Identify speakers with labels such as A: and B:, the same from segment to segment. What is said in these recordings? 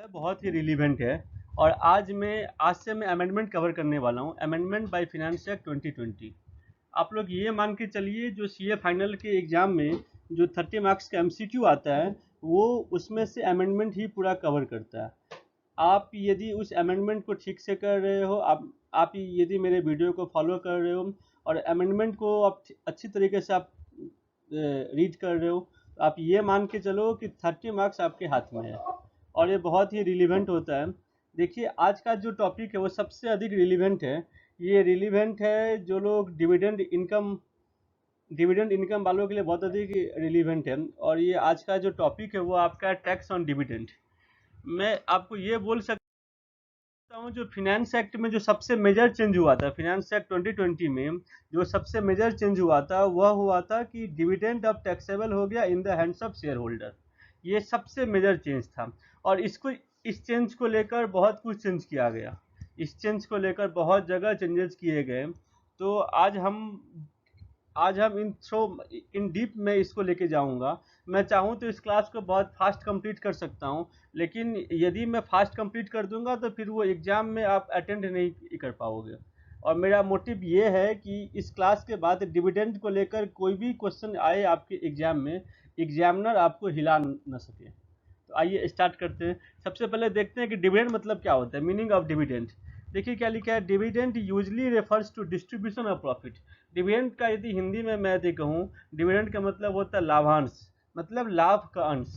A: बहुत ही रिलीवेंट है। और आज से मैं अमेंडमेंट कवर करने वाला हूँ, अमेंडमेंट बाय फिनेंस एक्ट 2020। आप लोग ये मान के चलिए, जो सीए फाइनल के एग्जाम में जो 30 मार्क्स का एमसीक्यू आता है, वो उसमें से अमेंडमेंट ही पूरा कवर करता है। आप यदि उस अमेंडमेंट को ठीक से कर रहे हो, आप यदि मेरे वीडियो को फॉलो कर रहे हो और अमेंडमेंट को आप अच्छी तरीके से आप रीड कर रहे हो, तो आप ये मान के चलो कि 30 मार्क्स आपके हाथ में है। और ये बहुत ही रिलीवेंट होता है। देखिए, आज का जो टॉपिक है वो सबसे अधिक रिलीवेंट है। ये रिलीवेंट है जो लोग डिविडेंड इनकम वालों के लिए बहुत अधिक रिलीवेंट है। और ये आज का जो टॉपिक है वो आपका टैक्स ऑन डिविडेंड। मैं आपको ये बोल सकता हूँ, जो फिनेंस एक्ट में जो सबसे मेजर चेंज हुआ था, फिनेंस एक्ट 2020 में जो सबसे मेजर चेंज हुआ था वह हुआ था कि डिविडेंड अब टैक्सेबल हो गया in the hands of share holder. ये सबसे मेजर चेंज था। और इस चेंज को लेकर बहुत कुछ चेंज किया गया। इस चेंज को लेकर बहुत जगह चेंजेस किए गए। तो आज हम इन डीप में इसको लेके जाऊंगा। मैं चाहूँ तो इस क्लास को बहुत फास्ट कंप्लीट कर सकता हूँ, लेकिन यदि मैं फास्ट कंप्लीट कर दूंगा तो फिर वो एग्ज़ाम में आप अटेंड नहीं कर पाओगे। और मेरा मोटिव ये है कि इस क्लास के बाद डिविडेंड को लेकर कोई भी क्वेश्चन आए आपके एग्ज़ाम में, एग्जामिनर आपको हिला न सके। तो आइए स्टार्ट करते हैं। सबसे पहले देखते हैं कि डिविडेंड मतलब क्या होता है, मीनिंग ऑफ डिविडेंड। देखिए क्या लिखा है, dividend usually refers to distribution of profit. Dividend का यदि हिंदी में मैं यदि कहूँ, डिविडेंड का मतलब होता है लाभांश, मतलब लाभ का अंश,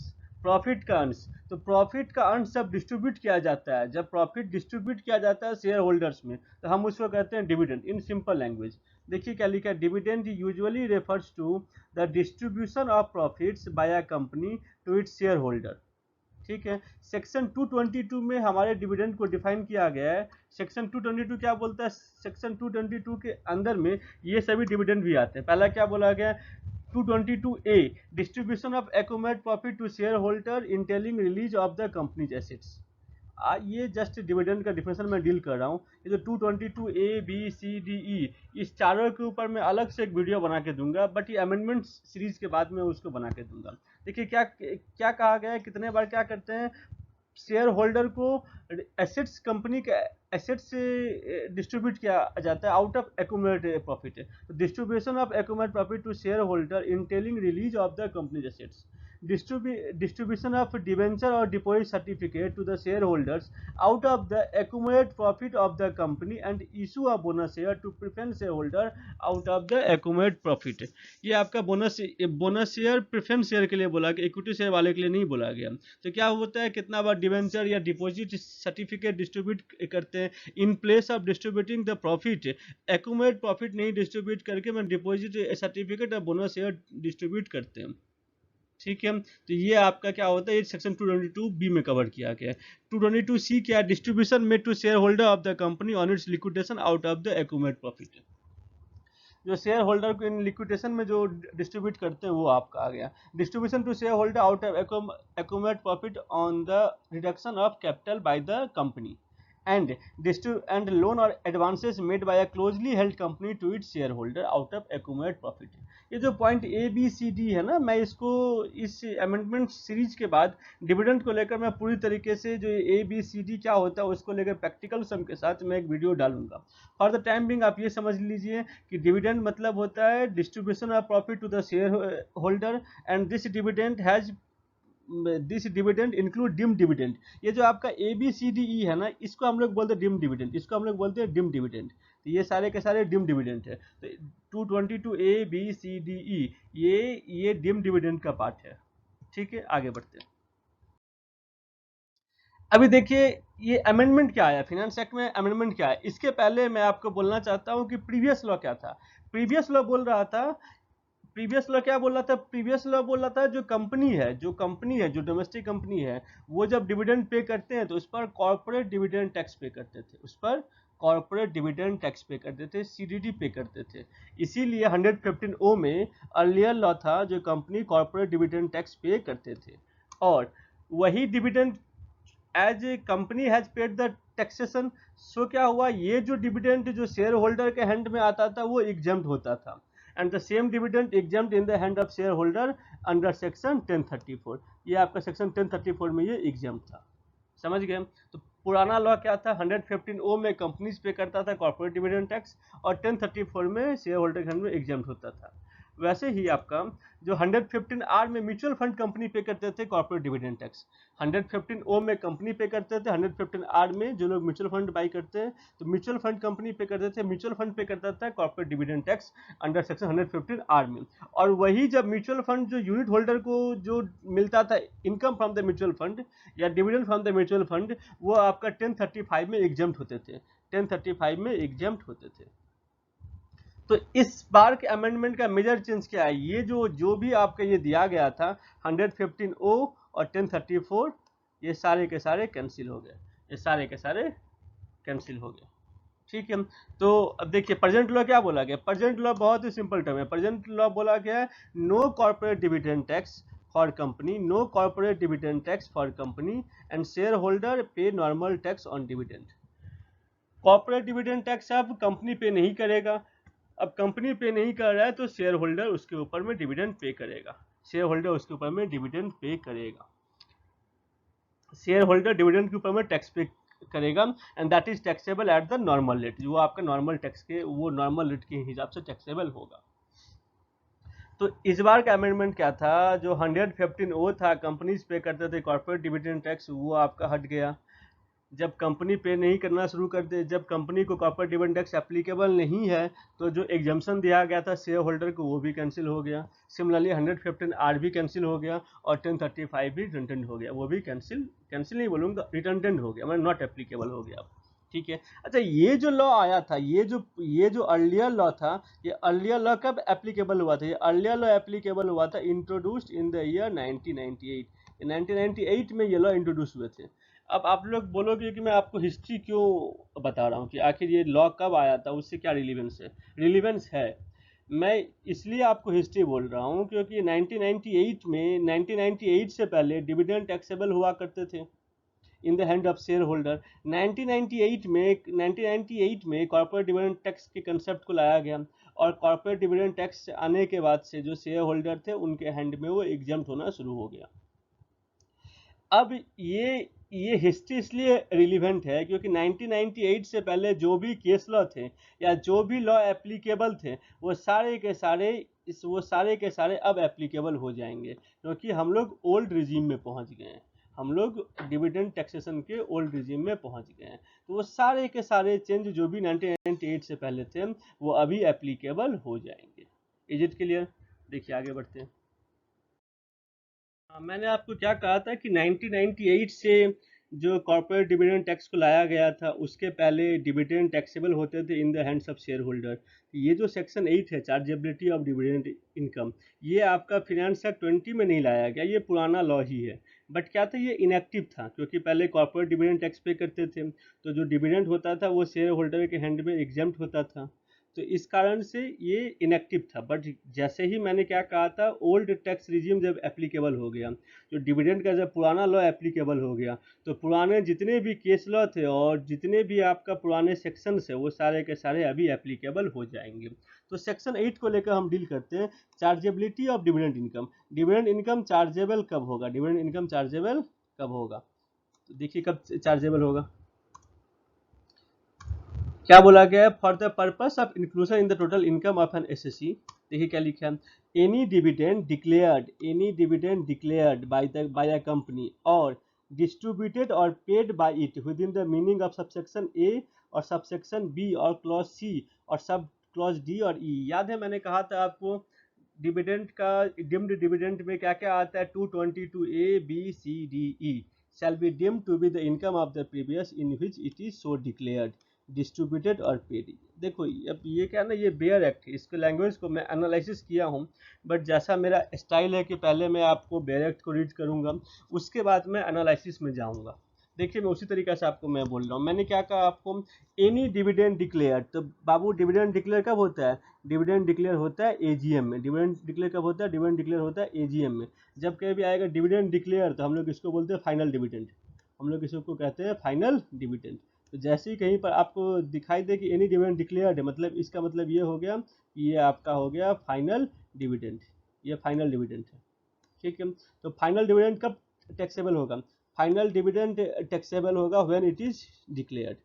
A: प्रॉफिट का अंश। तो प्रॉफिट का अंश जब डिस्ट्रीब्यूट किया जाता है, जब प्रॉफिट डिस्ट्रीब्यूट किया जाता है शेयर होल्डर्स में, तो हम उसको कहते हैं डिविडेंड इन सिंपल लैंग्वेज। देखिए क्या लिखा है, dividend usually refers to the distribution of profits by a company to its shareholder. ठीक है। सेक्शन 222 में हमारे डिविडेंड को डिफाइन किया गया है। सेक्शन 222 क्या बोलता है, सेक्शन 222 के अंदर में ये सभी डिविडेंड भी आते हैं। पहला क्या बोला गया, 222A, distribution of accumulated profit to shareholder entailing release of the company's assets. ये जस्ट डिविडेंड का डिफिनेशन मैं डील कर रहा हूँ। ये जो 222A B C D E, इस चारों के ऊपर मैं अलग से एक वीडियो बना के दूंगा, बट ये अमेंडमेंट सीरीज के बाद में उसको बना के दूंगा। देखिए क्या क्या कहा गया है, कितने बार क्या करते हैं, शेयर होल्डर को एसेट्स, कंपनी के एसेट्स से डिस्ट्रीब्यूट किया जाता है आउट ऑफ एक्यूमुलेटेड प्रॉफिट। तो distribution of accumulated profit to shareholder entailing release of the company assets. Distribution of debenture or deposit certificate to the shareholders out of the accumulated profit of the company and issue a bonus share to preference shareholder out of the accumulated profit। ये आपका bonus share preference share के लिए बोला गया, equity share वाले के लिए नहीं बोला गया। तो क्या होता है, कितना बार डिवेंचर या डिपॉजिट सर्टिफिकेट डिस्ट्रीब्यूट करते हैं in place of distributing the profit. Accumulated profit नहीं डिस्ट्रीब्यूट करके मैं डिपॉजिट सर्टिफिकेट और बोनस शेयर डिस्ट्रीब्यूट करते हैं। ठीक है। तो ये आपका क्या होता है, ये सेक्शन 222B में कवर किया गया है। 222C क्या है, distribution made to shareholder of the company on its liquidation out of the accumulated profit. जो शेयर होल्डर को इन लिक्विडेशन में जो डिस्ट्रीब्यूट करते हैं वो आपका आ गया। Distribution to shareholder out of accumulated profit on the reduction of capital by the company and loan or advances made by a closely held company to its shareholder out of accumulated profit। ये जो point ABCD है ना, मैं इसको इस amendment series के बाद dividend को लेकर मैं पूरी तरीके से जो ABCD क्या होता है उसको लेकर प्रैक्टिकल सम के साथ मैं एक वीडियो डालूंगा। फॉर द टाइम बिंग आप ये समझ लीजिए कि डिविडेंड मतलब होता है distribution of profit to the share holder, and this dividend include deemed dividend. ये जो आपका ABCDE है ना, इसको हम लोग बोलते हैं डिम डिविडेंड, इसको हम लोग बोलते हैं डिम डिविडेंड। तो ये सारे के सारे डिम डिविडेंड है। तो 222ABCDE ये डिम डिविडेंड का पार्ट है। ठीक है, आगे बढ़ते हैं। अभी देखिए ये अमेंडमेंट क्या आया, फाइनेंस एक्ट में अमेंडमेंट क्या है, इसके पहले मैं आपको बोलना चाहता हूँ कि प्रीवियस लॉ क्या था। प्रीवियस लॉ बोल रहा था प्रीवियस लॉ क्या बोल रहा था, प्रीवियस लॉ बोल रहा था जो डोमेस्टिक कंपनी है, वो जब डिविडेंड पे करते हैं तो उस पर कॉर्पोरेट डिविडेंड टैक्स पे करते थे, CDD पे करते थे। इसीलिए 115O में अर्लियर लॉ था जो कंपनी कॉर्पोरेट डिविडेंड टैक्स पे करते थे। और वही dividend as a company has paid the taxation, so क्या हुआ, ये जो डिविडेंड जो शेयर होल्डर के हैंड में आता था वो एग्जम्प्ट होता था, and the same dividend exempt in the hand of share holder under section 1034। ये आपका सेक्शन 1034 में ये एग्जम्प्ट था। समझ गए। तो पुराना लॉ क्या था, 115O में कंपनीज पे करता था कॉर्पोरेट डिविडेंड टैक्स और 1034 में शेयर होल्डर खंड में एग्जाम्प्ट होता था। वैसे ही आपका जो 115R में म्यूचुअल फंड कंपनी पे करते थे कॉर्पोरेट डिविडेंड टैक्स, 115O में कंपनी पे करते थे, 115R में जो लोग म्यूचुअल फंड बाई करते हैं तो म्यूचुअल फंड कंपनी पे करते थे, म्यूचुअल फंड पे करता था corporate dividend tax under section 115R में। और वही जब म्यूचुअल फंड जो यूनिट होल्डर को जो मिलता था income from the mutual fund या dividend from the mutual fund, वो आपका 1035 में एग्जाम्प्ट होते थे, 1035 में एग्जाम्प्ट होते थे। तो इस बार के अमेंडमेंट का मेजर चेंज क्या है, ये जो भी आपका ये दिया गया था 115O और 1034, ये सारे के सारे कैंसिल हो गए, ये सारे के सारे कैंसिल हो गए। ठीक है। तो अब देखिए प्रेजेंट लॉ क्या बोला गया, प्रेजेंट लॉ बहुत ही सिंपल टर्म है। प्रेजेंट लॉ बोला गया है no corporate dividend tax for company, no corporate dividend tax for company and shareholder पे normal tax on dividend. Corporate dividend tax अब कंपनी पे नहीं करेगा, अब कंपनी पे नहीं कर रहा है तो शेयर होल्डर उसके ऊपर में डिविडेंड पे करेगा, शेयर होल्डर उसके ऊपर में डिविडेंड पे करेगा, शेयर होल्डर डिविडेंड के ऊपर में टैक्स पे करेगा and that is taxable at the normal rate, जो आपका नॉर्मल टैक्स के वो नॉर्मल रेट के हिसाब से टैक्सेबल होगा। तो इस बार का अमेंडमेंट क्या था, जो 115O था कंपनीज पे करते थे कॉर्पोरेट डिविडेंड टैक्स, वो आपका हट गया। जब कंपनी पे नहीं करना शुरू कर दे, जब कंपनी को कॉर्पोरेट डिविडेंड टैक्स एप्लीकेबल नहीं है तो जो एग्जाम्पशन दिया गया था शेयर होल्डर को वो भी कैंसिल हो गया। सिमिलरली 115R भी कैंसिल हो गया और 1035 भी रिटर्न हो गया, वो भी कैंसिल नहीं बोलूँगा, रिटर्न हो गया, मतलब नॉट एप्लीकेबल हो गया। ठीक है। अच्छा, ये जो लॉ आया था, ये जो अर्लियर लॉ था, ये अर्लियर लॉ कब एप्लीकेबल हुआ था, ये अर्लियर लॉ एप्लीकेबल हुआ था इंट्रोड्यूस्ड इन द ईयर 1998। 1998 में ये लॉ इंट्रोड्यूस हुए थे। अब आप लोग बोलोगे कि मैं आपको हिस्ट्री क्यों बता रहा हूँ कि आखिर ये लॉ कब आया था, उससे क्या रिलीवेंस है। रिलीवेंस है, मैं इसलिए आपको हिस्ट्री बोल रहा हूँ क्योंकि 1998 से पहले डिविडेंड टैक्सेबल हुआ करते थे in the hand of share holder. 1998 में कॉर्पोरेट डिविडेंड टैक्स के कंसेप्ट को लाया गया और कॉर्पोरेट डिविडेंड टैक्स आने के बाद से जो शेयर होल्डर थे उनके हैंड में वो एग्जाम्प्ट होना शुरू हो गया। अब ये हिस्ट्री इसलिए रिलीवेंट है क्योंकि 1998 से पहले जो भी केस लॉ थे या जो भी लॉ एप्लीकेबल थे वो सारे के सारे अब एप्लीकेबल हो जाएंगे क्योंकि हम लोग ओल्ड रिजीम में पहुंच गए हैं, हम लोग डिविडेंड टैक्सेशन के ओल्ड रिजीम में पहुंच गए हैं। तो वो सारे के सारे चेंज जो भी 1998 से पहले थे वो अभी एप्लीकेबल हो जाएंगे। Is it clear? देखिए आगे बढ़ते हैं। मैंने आपको क्या कहा था कि 1998 से जो कॉर्पोरेट डिविडेंड टैक्स को लाया गया था उसके पहले डिविडेंड टैक्सेबल होते थे in the hands of share holder. ये जो सेक्शन 8 है चार्जेबिलिटी ऑफ डिविडेंड इनकम, ये आपका फिनेंस एक्ट 20 में नहीं लाया गया, ये पुराना लॉ ही है। बट क्या था, ये इनएक्टिव था क्योंकि पहले कॉर्पोरेट डिविडेंड टैक्स पे करते थे तो जो डिविडेंड होता था वो शेयर होल्डर के हैंड में एग्जाम्प्ट होता था, तो इस कारण से ये इनएक्टिव था। बट जैसे ही मैंने क्या कहा था, ओल्ड टैक्स रिजीम जब एप्लीकेबल हो गया, जो डिविडेंड का जब पुराना लॉ एप्लीकेबल हो गया तो पुराने जितने भी केस लॉ थे और जितने भी आपका पुराने सेक्शंस है वो सारे के सारे अभी एप्लीकेबल हो जाएंगे। तो सेक्शन 8 को लेकर हम डील करते हैं, chargeability of dividend income. Dividend income chargeable कब होगा, डिविडेंड इनकम चार्जेबल कब होगा, तो देखिए कब चार्जेबल होगा। क्या बोला गया है, for the purpose of inclusion in the total income of an assessee. देखिए क्या लिखा है, any dividend declared by a company और डिस्ट्रीब्यूटेड और paid by it within the meaning of subsection A और सबसेक्शन बी और clause C और sub clause D और ई। याद है मैंने कहा था आपको डिविडेंड का, डिम्ड डिविडेंड में क्या क्या आता है, 222 A B C D E shall be deemed to be the income of the previous in which it is so declared, distributed और पेड। देखो अब ये क्या ना, ये बेयर एक्ट है, इसके लैंग्वेज को मैं एनालिसिस किया हूँ, बट जैसा मेरा स्टाइल है कि पहले मैं आपको बेयर एक्ट को रीड करूँगा उसके बाद मैं एनालिसिस में जाऊँगा। देखिए मैं उसी तरीके से आपको मैं बोल रहा हूँ। मैंने क्या कहा आपको, एनी डिविडेंड डिक्लेयर, तो बाबू डिविडेंड डिक्लेयर कब होता है, डिविडेंड डिक्लेयर होता है एजीएम में। डिविडेंड डिक्लेयर कब होता है, डिविडेंड डिक्लेयर होता है एजीएम में। जब कहीं भी आएगा डिविडेंड डिक्लेयर तो हम लोग इसको बोलते हैं फाइनल डिविडेंड, हम लोग इसको कहते हैं फाइनल डिविडेंड। तो जैसे ही कहीं पर आपको दिखाई दे कि एनी डिविडेंड डिक्लेयर्ड है, मतलब इसका मतलब ये हो गया कि ये आपका हो गया फाइनल डिविडेंड, ये फाइनल डिविडेंड है। ठीक है, तो फाइनल डिविडेंड कब टैक्सेबल होगा, फाइनल डिविडेंड टैक्सेबल होगा when it is declared.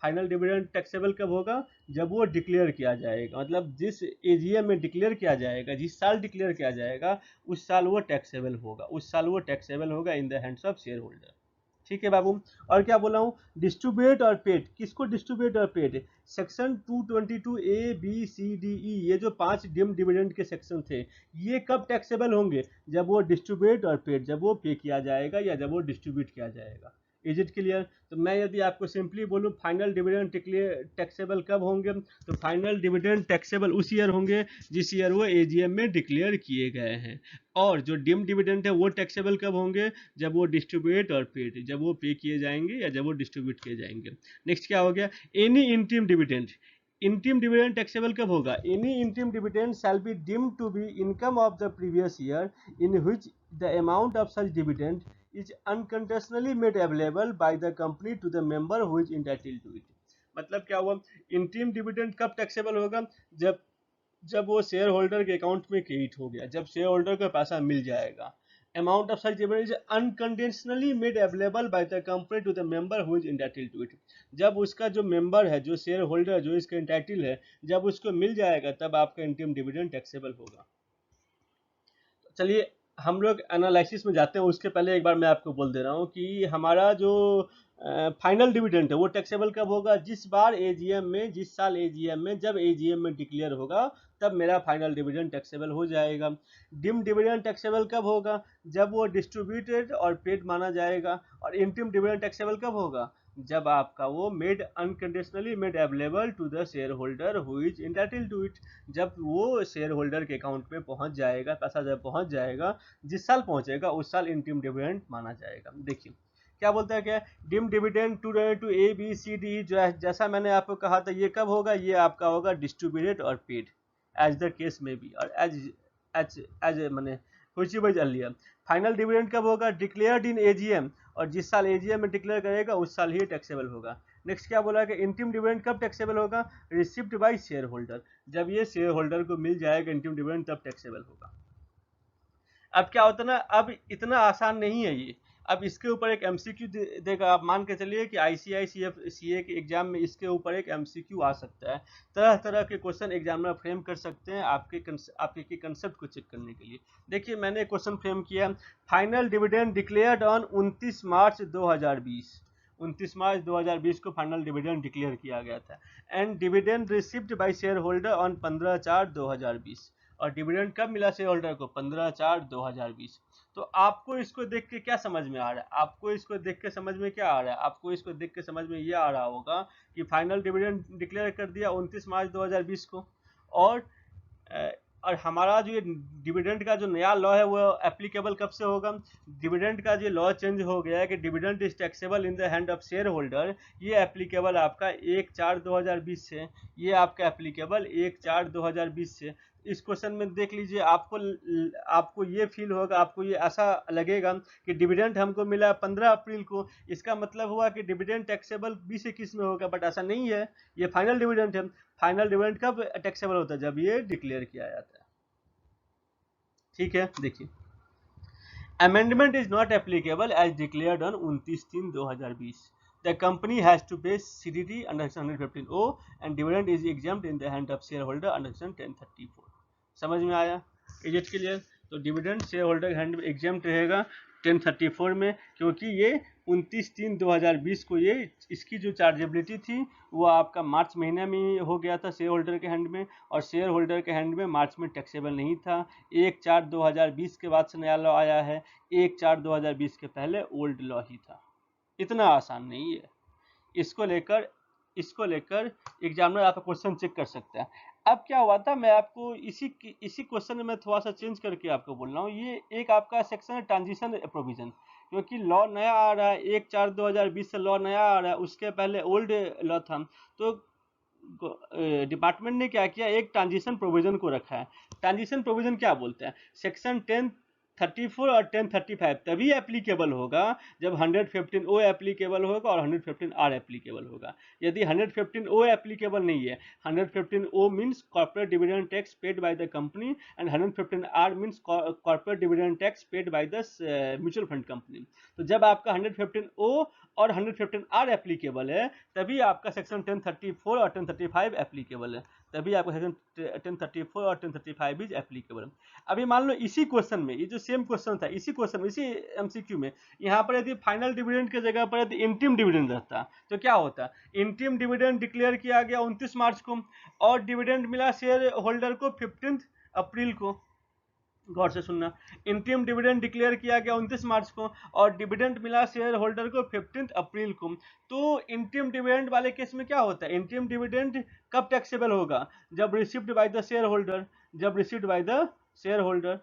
A: Final dividend taxable कब होगा? जब वो डिक्लेयर किया जाएगा, मतलब जिस एजीएम में डिक्लेयर किया जाएगा, जिस साल डिक्लेयर किया जाएगा उस साल वो टैक्सेबल होगा, उस साल वो टैक्सेबल होगा in the hands of share holder. ठीक है बाबू। और क्या बोला हूँ? डिस्ट्रीब्यूट और पेड, किसको डिस्ट्रीब्यूट और paid? Section 222 A B C D E, ये जो 5 डिम डिविडेंड के सेक्शन थे, ये कब टैक्सेबल होंगे? जब वो डिस्ट्रीब्यूट और पेड, जब वो पे किया जाएगा या जब वो डिस्ट्रीब्यूट किया जाएगा। Is it clear? तो मैं यदि आपको सिंपली बोलूँ फाइनल डिविडेंड टैक्सेबल कब होंगे, तो फाइनल डिविडेंड टैक्सेबल उस ईयर होंगे जिस ईयर वो एजीएम में डिक्लेयर किए गए हैं। और जो डिम डिविडेंड है वो टैक्सेबल कब होंगे? जब वो डिस्ट्रीब्यूट और पेड, जब वो पे किए जाएंगे या जब वो डिस्ट्रीब्यूट किए जाएंगे। नेक्स्ट क्या हो गया? Any interim dividend, interim dividend taxable कब होगा? Any interim dividend shall be deemed to be income of the previous year in which the amount of such dividend is unconditionally made available by the company to the member who is entitled to it। मतलब क्या हुआ? Interim dividend कब taxable होगा? जब जब वो shareholder के account में क्रेडिट हो गया, जब शेयर होल्डर को पैसा मिल जाएगा। Amount of such dividend is unconditionally made available by the company to the member who is entitled to it. जब उसका जो मेंबर है, जो शेयर होल्डर, जो इसका इंटाइटल है, जब उसको मिल जाएगा तब आपका इंटीम डिविडेंड टैक्सेबल होगा। चलिए हम लोग एनालिसिस में जाते हैं, उसके पहले एक बार मैं आपको बोल दे रहा हूँ कि हमारा जो फाइनल डिविडेंड है वो टैक्सेबल कब होगा? जिस बार एजीएम में, जिस साल एजीएम में, जब एजीएम में डिक्लेयर होगा तब मेरा फाइनल डिविडेंड टैक्सेबल हो जाएगा। डिम डिविडेंड टैक्सेबल कब होगा? जब वो डिस्ट्रीब्यूटेड और पेड माना जाएगा। और इंटीम डिविडेंड टैक्सेबल कब होगा? जब आपका वो made unconditionally made available to the share holder who is entitled to it, जब वो शेयर होल्डर के अकाउंट में पहुंच जाएगा, पैसा जब पहुंच जाएगा, जिस साल पहुंचेगा उस साल इंटीम डिविडेंड माना जाएगा। देखिए क्या बोलता है, क्या deemed dividend to A B C D, जो है जैसा मैंने आपको कहा था, ये कब होगा? ये आपका होगा डिस्ट्रीब्यूटेड और पेड एज द केस में बी, और एज एज एज मैंने which was earlier। Final dividend कब होगा? डिक्लेयर्ड इन एजीएम, और जिस साल एजीएम में डिक्लेयर करेगा उस साल ही टैक्सेबल होगा। नेक्स्ट क्या बोला कि इंटीम डिविडेंड कब टैक्सेबल होगा? रिसिव्ड बाय शेयर होल्डर, जब ये शेयर होल्डर को मिल जाएगा इंटीम डिविडेंड तब टैक्सेबल होगा। अब क्या होता है ना, अब इतना आसान नहीं है ये। अब इसके ऊपर एक एमसीक्यू देगा। आप मान के चलिए कि आईसीआईसीएफ सीए के एग्जाम में इसके ऊपर एक एमसीक्यू आ सकता है। तरह तरह के क्वेश्चन एग्जामिनर फ्रेम कर सकते हैं आपके कंसेप्ट को चेक करने के लिए। देखिए मैंने क्वेश्चन फ्रेम किया, final dividend declared on 29 March 2020। 29 March 2020 को फाइनल डिविडेंड डिक्लेयर किया गया था। And dividend received by shareholder on 15/4/2020। और डिविडेंड कब मिला शेयर होल्डर को? 15/4/2020। तो आपको इसको देख के क्या समझ में आ रहा है? आपको इसको देख के समझ में क्या आ रहा है? आपको इसको देख के समझ में ये आ रहा होगा कि फाइनल डिविडेंड डिक्लेयर कर दिया 29 मार्च 2020 को, और और हमारा जो ये डिविडेंड का जो नया लॉ है वो एप्लीकेबल कब से होगा? डिविडेंड का जो लॉ चेंज हो गया है कि dividend is taxable in the hand of share holder, ये एप्लीकेबल आपका 1/4/2020 से। ये आपका एप्लीकेबल 1/4/2020 से। इस क्वेश्चन में देख लीजिए, आपको ये फील होगा, आपको ये ऐसा लगेगा कि डिविडेंड हमको मिला 15 अप्रैल को, इसका मतलब हुआ कि डिविडेंड टैक्सेबल 2021 में होगा, बट ऐसा नहीं है। ये फाइनल डिविडेंड है। फाइनल डिविडेंड कब टैक्सेबल होता है? जब ये डिक्लेयर किया जाता है। ठीक है, देखिए amendment is not applicable as declared on 29/3/2020। The company has to pay CDD under section 115O and dividend is exempt in the hand of shareholder under section 1034। समझ में आया? Is it clear? तो डिविडेंड शेयर होल्डर हैंड में exempt रहेगा 1034 में, क्योंकि ये 29/3/2020 को ये इसकी जो चार्जेबिलिटी थी वो आपका मार्च महीने में हो गया था शेयर होल्डर के हैंड में, और शेयर होल्डर के हैंड में मार्च में टैक्सेबल नहीं था। 1/4/2020 के बाद से नया लॉ आया है, 1/4/2020 के पहले ओल्ड लॉ ही था। इतना आसान नहीं है। इसको लेकर एग्जामिनर आपका क्वेश्चन चेक कर सकता है। अब क्या हुआ था, मैं आपको इसी क्वेश्चन में मैं थोड़ा सा चेंज करके आपको बोल रहा हूँ। ये एक आपका सेक्शन है ट्रांजिशन प्रोविजन, क्योंकि लॉ नया आ रहा है, 1/4/2020 से लॉ नया आ रहा है, उसके पहले ओल्ड लॉ था। तो डिपार्टमेंट ने क्या किया, एक ट्रांजिशन प्रोविजन को रखा है। ट्रांजिशन प्रोविजन क्या बोलते हैं? सेक्शन 1034 और 1035 तभी एप्लीकेबल होगा जब 115O एप्लीकेबल होगा और 115R एप्लीकेबल होगा। यदि 115O एप्लीकेबल नहीं है, 115O means corporate dividend tax paid by the company and 115R means corporate dividend tax paid by the mutual fund company. तो जब आपका 115O और 115R एप्लीकेबल है तभी आपका सेक्शन 1034 और 1035 एप्लीकेबल है, तभी आपका सेक्शन 1034 और 1035 इज एप्लीकेबल। अभी मान लो इसी क्वेश्चन में, ये जो सेम क्वेश्चन था, इसी क्वेश्चन में, इसी एमसीक्यू में, यहाँ पर यदि फाइनल डिविडेंड की जगह पर यदि इंटीम डिविडेंड रहता तो क्या होता? इंटीम डिविडेंड डिक्लेयर किया गया 29 मार्च को और डिविडेंड मिला शेयर होल्डर को 15 अप्रैल को। गौर से सुनना, इंटीम डिविडेंड डिक्लेयर किया गया 29 मार्च को और डिविडेंड मिला शेयर होल्डर को 15 अप्रैल को। तो इंटीम डिविडेंड वाले केस में क्या होता है? इंटीम डिविडेंड कब टैक्सेबल होगा? जब received by the share holder, जब received by the share holder.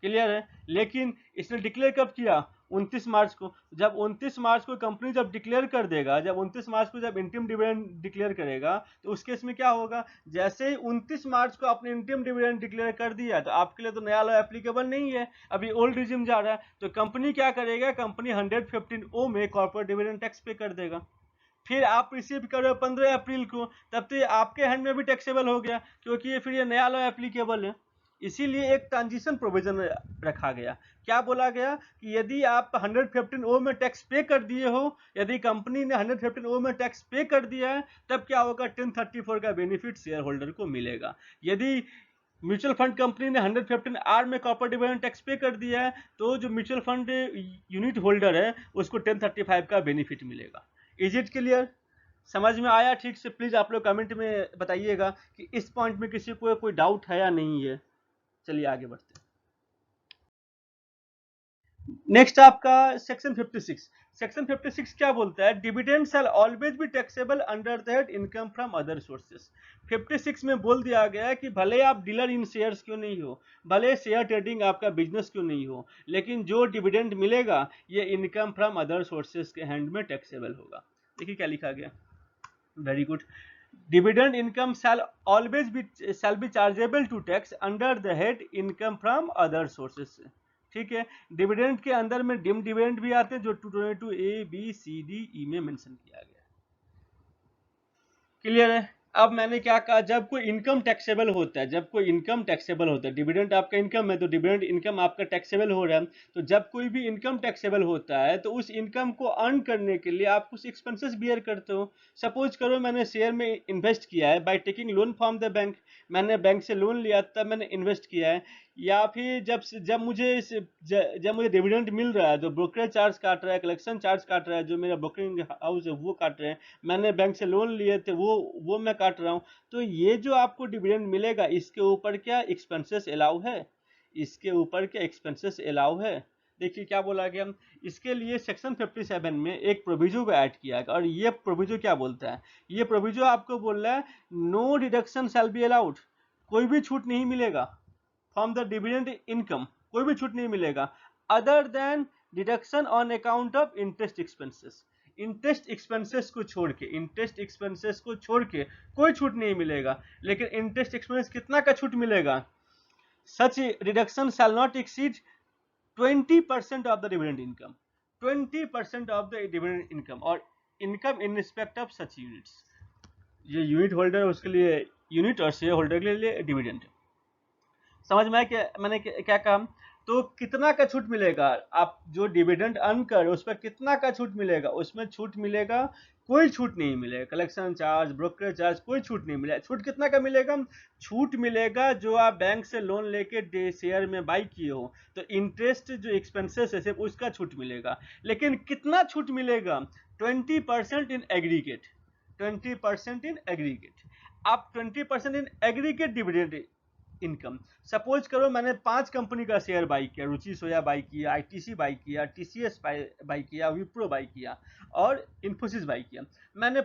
A: Clear है? लेकिन इसने डिक्लेयर कब किया? 29 मार्च को। जब 29 मार्च को कंपनी जब डिक्लेयर कर देगा, जब 29 मार्च को जब इंटीम डिविडेंड डिक्लेयर करेगा तो उस केस में क्या होगा? जैसे ही 29 मार्च को आपने इंटीम डिविडेंड डिक्लेयर कर दिया तो आपके लिए तो नया लॉ एप्लीकेबल नहीं है, अभी ओल्ड रिजिम जा रहा है। तो कंपनी क्या करेगा? कंपनी 115O में कॉर्पोरेट डिविडेंड टैक्स पे कर देगा। फिर आप रिसीव कर रहे हो 15 अप्रैल को, तब तो ये आपके हैंड में भी टैक्सेबल हो गया, क्योंकि ये फिर ये नया लॉ एप्लीकेबल है। इसीलिए एक ट्रांजिशन प्रोविजन रखा गया। क्या बोला गया? कि यदि आप 115O में टैक्स पे कर दिए हो, यदि कंपनी ने 115O में टैक्स पे कर दिया है, तब क्या होगा? 1034 का बेनिफिट शेयर होल्डर को मिलेगा। यदि म्यूचुअल फंड कंपनी ने 115R में कॉर्पोरेट डिविडेंड टैक्स पे कर दिया है, तो जो म्यूचुअल फंड यूनिट होल्डर है उसको 1035 का बेनिफिट मिलेगा। Is it clear? समझ में आया ठीक से? प्लीज आप लोग कमेंट में बताइएगा कि इस पॉइंट में किसी को कोई डाउट है या नहीं है। चलिए आगे बढ़ते हैं। नेक्स्ट आपका सेक्शन 56। सेक्शन 56 क्या बोलता है? Dividend shell always be taxable under the head income from other sources. 56 में बोल दिया गया है कि भले आप डीलर इन शेयर्स क्यों नहीं हो, भले शेयर ट्रेडिंग आपका बिजनेस क्यों नहीं हो, लेकिन जो डिविडेंड मिलेगा ये इनकम फ्रॉम अदर सोर्सेस के हैंड में टैक्सेबल होगा। देखिए क्या लिखा गया, very good. Dividend income shall be chargeable to tax under the head income from other sources। ठीक है, डिविडेंड के अंदर में डिम डिविडेंड भी आते हैं जो 222A, B, C, D, E में मेंशन किया गया। क्लियर है? अब मैंने क्या कहा, जब कोई इनकम टैक्सेबल होता है, जब कोई इनकम टैक्सेबल होता है, डिविडेंड आपका इनकम है तो डिविडेंड इनकम आपका टैक्सेबल हो रहा है, तो जब कोई भी इनकम टैक्सेबल होता है तो उस इनकम को अर्न करने के लिए आप कुछ एक्सपेंसेस बियर करते हो। सपोज करो मैंने शेयर में इन्वेस्ट किया है by taking loan from the bank, मैंने बैंक से लोन लिया तब मैंने इन्वेस्ट किया है, या फिर जब मुझे डिविडेंड मिल रहा है तो ब्रोकरेज चार्ज काट रहा है, कलेक्शन चार्ज काट रहा है, जो मेरा ब्रोकरिंग हाउस है वो काट रहे हैं, मैंने बैंक से लोन लिए थे वो मैं काट रहा हूँ। तो ये जो आपको डिविडेंड मिलेगा इसके ऊपर क्या एक्सपेंसेस अलाउ है? इसके ऊपर क्या एक्सपेंसेस अलाउ है? देखिए क्या बोला गया, इसके लिए सेक्शन 57 में एक प्रोविजो को ऐड किया गया और ये प्रोविजो क्या बोलता है? ये प्रोविजो आपको बोल रहा है no deduction shall be allowed, कोई भी छूट नहीं मिलेगा फ्रॉम द डिविडेंड इनकम, कोई भी छूट नहीं मिलेगा other than deduction on account of interest expenses. Interest expenses को छोड़ के, इंटरेस्ट एक्सपेंसेस को छोड़ के कोई छूट नहीं मिलेगा। लेकिन इंटरेस्ट एक्सपेंस कितना का छूट मिलेगा? Such reduction shall not exceed 20% of the dividend income, 20% of the dividend income और income in respect of such units. ये यूनिट होल्डर है उसके लिए यूनिट और शेयर होल्डर के लिए डिविडेंड। समझ में आया कि मैंने क्या कहा? तो कितना का छूट मिलेगा? आप जो डिविडेंड अर्न कर उस पर कितना का छूट मिलेगा? उसमें छूट मिलेगा, कोई छूट नहीं मिलेगा, कलेक्शन चार्ज, ब्रोकरेज चार्ज, कोई छूट नहीं मिलेगा। छूट कितना का मिलेगा? छूट मिलेगा जो आप बैंक से लोन लेके शेयर में बाई किए हो, तो इंटरेस्ट जो एक्सपेंसेस है सिर्फ उसका छूट मिलेगा। लेकिन कितना छूट मिलेगा? 20% इन एग्रीगेट, 20% इन एग्रीगेट। आप 20% in aggregate dividend income, suppose करो मैंने 5 कंपनी का शेयर बाई किया, रुचि सोया बाई किया, आईटीसी बाई किया, टीसीएस बाई किया, विप्रो बाई किया और इन्फोसिस बाई किया। मैंने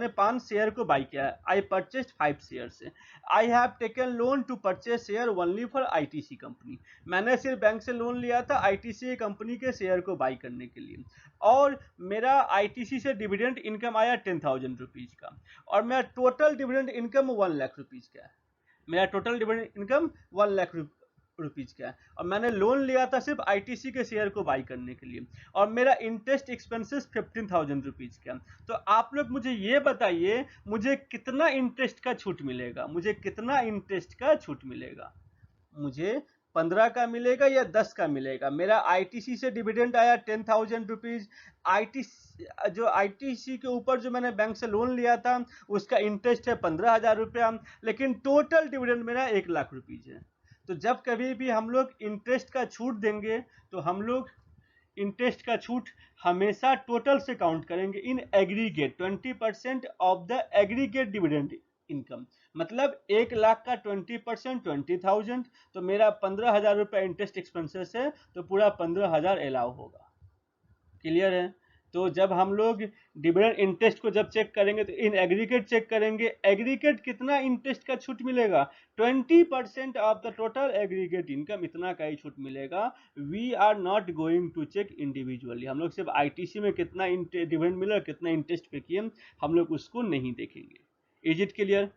A: 5 शेयर को बाई किया। आई परचेस्ड 5 शेयर से। I have taken loan to purchase share only for ITC company. मैंने सिर्फ बैंक से लोन लिया था आईटीसी कंपनी के शेयर को बाई करने के लिए, और मेरा आईटीसी से डिविडेंड इनकम आया 10,000 रुपीज का, और मेरा total dividend income 1 lakh rupees का है। मेरा total dividend income 1 lakh rupees का है, और मैंने लोन लिया था सिर्फ आईटीसी के शेयर को बाई करने के लिए, और मेरा इंटरेस्ट एक्सपेंसेस 15,000 रुपीज़ का। तो आप लोग मुझे ये बताइए, मुझे कितना इंटरेस्ट का छूट मिलेगा, मुझे कितना इंटरेस्ट का छूट मिलेगा? मुझे 15 का मिलेगा या 10 का मिलेगा? मेरा आईटीसी से डिविडेंड आया 10,000 रुपीज़, आईटीसी के ऊपर जो मैंने बैंक से लोन लिया था उसका इंटरेस्ट है 15,000 रुपया, लेकिन टोटल डिविडेंड मेरा 1,00,000 रुपीज़ है। तो जब कभी भी हम लोग इंटरेस्ट का छूट देंगे तो हम लोग इंटरेस्ट का छूट हमेशा टोटल से काउंट करेंगे, in aggregate 20% of the aggregate dividend income. मतलब 1,00,000 का 20% 20,000, तो मेरा 15,000 रुपया इंटरेस्ट एक्सपेंसेस है, तो पूरा 15,000 अलाउ होगा। क्लियर है? तो जब हम लोग डिविडेंड इंटरेस्ट को जब चेक करेंगे तो इन एग्रीगेट चेक करेंगे, एग्रीगेट कितना इंटरेस्ट का छूट मिलेगा, 20% of the total aggregate income, इतना का ही छूट मिलेगा। We are not going to check individually, हम लोग सिर्फ आईटीसी में कितना डिविडेंड मिला, कितना इंटरेस्ट पे किए, हम लोग उसको नहीं देखेंगे। Is it clear?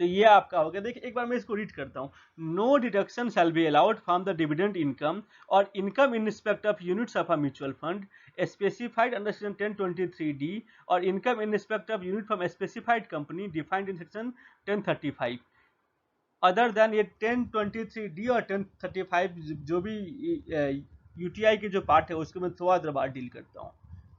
A: तो ये आपका हो गया। देखिए एक बार मैं इसको रीड करता हूँ। No deduction shall be allowed from the dividend income और income in respect of units of a mutual fund specified under section 1023D और income in respect of unit from specified company defined in section 1035 other than ये 1023D और 1035 जो भी UTI के जो part है उसको मैं थोड़ा देर बाद डील करता हूँ।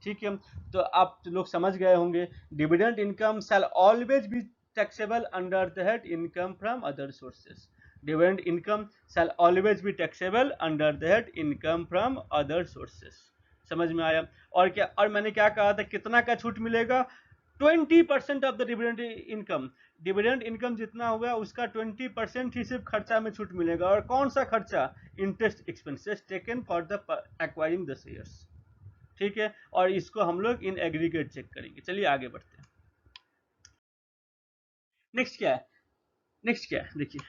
A: ठीक है, तो आप लोग समझ गए होंगे। Dividend income shall always be taxable under the head income from other sources. Dividend income shall always be taxable under the head income from other sources. समझ में आया? और क्या, और मैंने क्या कहा था, कितना का छूट मिलेगा? 20% of the dividend income. Dividend income जितना होगा उसका 20% ही सिर्फ खर्चा में छूट मिलेगा। और कौन सा खर्चा? Interest expenses taken for the acquiring the shares. ठीक है, और इसको हम लोग इन एग्रीगेट चेक करेंगे। चलिए आगे बढ़ते हैं। नेक्स्ट क्या है? नेक्स्ट क्या है देखिए,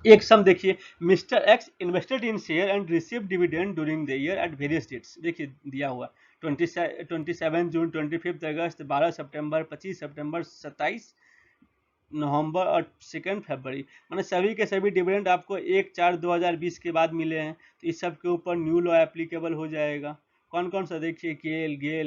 A: एक सम देखिए, mister X invested in share and receive dividend during the year at various dates. देखिए दिया हुआ 27 जून, 25 अगस्त, 12 सितंबर, 25 सितंबर, 27 नवंबर और 2 फरवरी। मैंने सभी के सभी डिविडेंड आपको 1/4/2020 के बाद मिले हैं, तो इस सब के ऊपर न्यू लॉ एप्लीकेबल हो जाएगा। कौन कौन सा देखिए,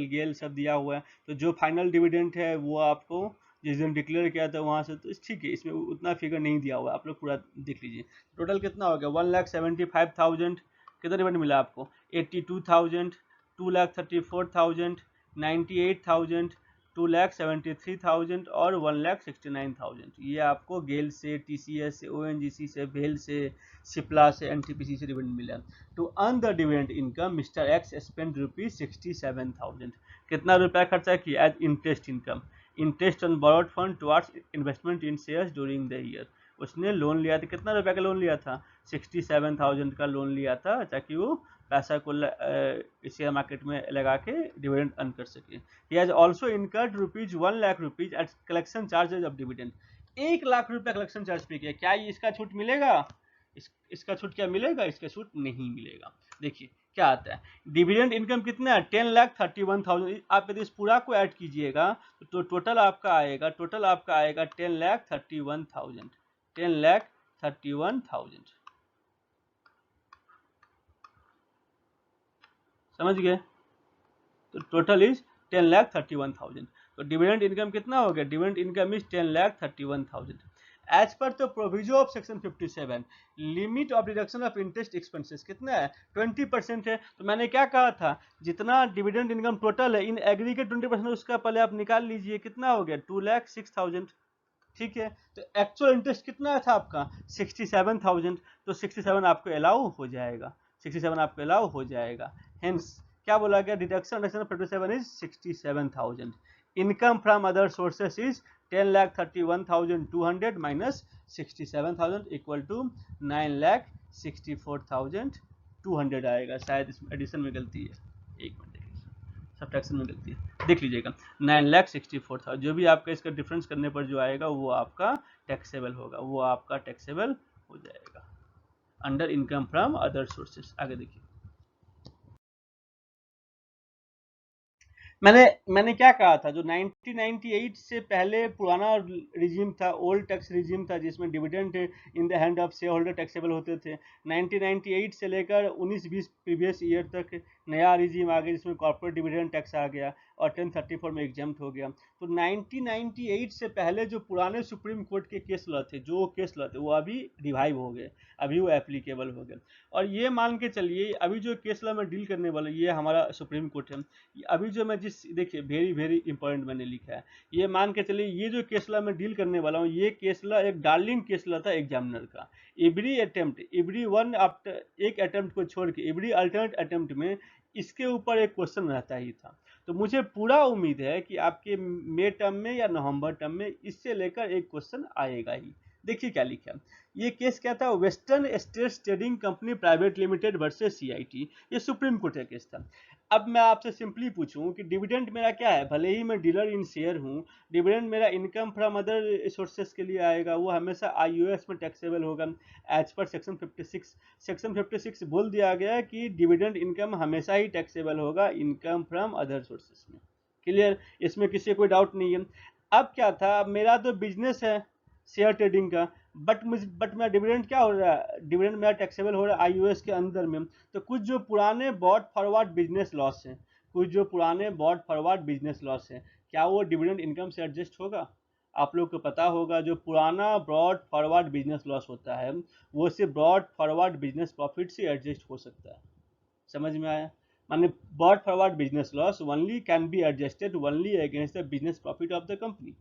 A: गेल सब दिया हुआ है। तो जो फाइनल डिविडेंड है वो आपको जिस दिन डिक्लेयर किया था वहाँ से, तो ठीक है, इसमें उतना फिगर नहीं दिया हुआ है, आप लोग पूरा देख लीजिए। टोटल कितना हो गया? 1,75,000। कितना डिविडेंड मिला आपको? 82,000, 2,34,000, 98,000, 2,73,000 और 1,69,000। ये आपको गेल से, टीसीएस से, ओएनजीसी से, भेल से, सिप्ला से, एनटीपीसी से डिविडेंड मिला। To earn the dividend income mister X spend ₹67,000। कितना रुपया खर्चा किया? As interest income, interest on borrowed fund towards investment in shares during the year. उसने लोन लिया था, कितना रुपया का लोन लिया था? 67,000 का लोन लिया था, ताकि वो पैसा को शेयर मार्केट में लगा के डिविडेंड अर्न कर सके। He has also incurred ₹1,00,000 as collection charges of dividend। 1,00,000 रुपया कलेक्शन चार्ज पे किया। क्या इसका छूट मिलेगा? इसका छूट क्या मिलेगा? इसका छूट नहीं मिलेगा। देखिए क्या आता है, डिविडेंड इनकम कितना है? 10,31,000। आप यदि इस पूरा को ऐड कीजिएगा तो टोटल आपका आएगा 10,31,000। 10,31,000 समझ गए? तो टोटल इज 10,31,000। तो डिविडेंड इनकम कितना हो गया? Dividend income is 10,31,000 as per the proviso of section 57। Limit of deduction of interest expenses कितना है? 20% है। तो मैंने क्या कहा था, जितना डिविडेंड इनकम टोटल है इन एग्रीगेट 20% उसका पहले आप निकाल लीजिए, कितना हो गया? 2,06,000। ठीक है, तो एक्चुअल इंटरेस्ट कितना था आपका? 67,000। तो 67 आपको अलाउ हो जाएगा, 67 आपको अलाउ हो जाएगा। हेंस क्या बोला गया? Deduction of 57 is 67,000। Income from other sources is 10,31,200 minus 67,000 equal to 9,64,200 आएगा। शायद इसमें एडिशन में गलती है, एक मिनट सब्ट्रैक्शन में गलती है, देख लीजिएगा। 9,64,000 जो भी आपका इसका डिफरेंस करने पर जो आएगा वो आपका टैक्सेबल होगा, वो आपका टैक्सेबल हो जाएगा under income from other sources. आगे देखिए। मैंने मैंने क्या कहा था, जो 1998 से पहले पुराना रिजीम था, ओल्ड टैक्स रिजीम था, जिसमें dividend in the hand of share holder taxable होते थे। 1998 से लेकर 19-20 प्रीवियस ईयर तक नया रिजीम आ गया, जिसमें कॉर्पोरेट डिविडेंड टैक्स आ गया और 1034 में एग्जाम्प्ट हो गया। तो 1998 से पहले जो पुराने सुप्रीम कोर्ट के केस लॉ थे, जो केस लॉ थे, वो अभी रिवाइव हो गए, अभी वो एप्लीकेबल हो गए। और ये मान के चलिए, अभी जो केस लॉ में डील करने वाला ये हमारा सुप्रीम कोर्ट है। अभी जो मैं जिस, देखिए वेरी वेरी इंपॉर्टेंट मैंने लिखा है, ये मान के चलिए ये जो केस लॉ मैं डील करने वाला हूँ, ये केस लॉ एक डार्लिंग केस लॉ था एग्जामिनर का। Every attempt, every one after, एक अटेम्प्ट को छोड़ के एवरी अल्टरनेट अटेम्प्ट में इसके ऊपर एक क्वेश्चन रहता ही था। तो मुझे पूरा उम्मीद है कि आपके मई टर्म में या नवंबर टर्म में इससे लेकर एक क्वेश्चन आएगा ही। देखिए क्या लिखा है, ये केस क्या था, western states trading company private limited versus CIT, ये सुप्रीम कोर्ट का केस था। अब मैं आपसे सिंपली पूछूं कि डिविडेंड मेरा क्या है, भले ही मैं डीलर इन शेयर हूं, डिविडेंड मेरा इनकम फ्रॉम अदर सोर्सेस के लिए आएगा, वो हमेशा आईयूएस में टैक्सेबल होगा एज पर सेक्शन 56। सेक्शन 56 बोल दिया गया कि डिविडेंड इनकम हमेशा ही टैक्सेबल होगा इनकम फ्रॉम अदर सोर्सेस में। क्लियर, इसमें किसी कोई डाउट नहीं है। अब क्या था, मेरा तो बिजनेस है शेयर ट्रेडिंग का, बट मेरा डिविडेंड क्या हो रहा है, डिविडेंड मेरा टैक्सेबल हो रहा है आईयूएस के अंदर में। तो कुछ जो पुराने बॉट फॉरवर्ड बिजनेस लॉस हैं, कुछ जो पुराने बॉट फॉरवर्ड बिजनेस लॉस हैं, क्या वो डिविडेंड इनकम से एडजस्ट होगा? आप लोग को पता होगा, जो पुराना ब्रॉड फॉरवर्ड बिजनेस लॉस होता है, वो सिर्फ ब्रॉड फॉरवर्ड बिजनेस प्रॉफिट से एडजस्ट हो सकता है। समझ में आया? माने broad forward business loss only can be adjusted only against the business profit of the company.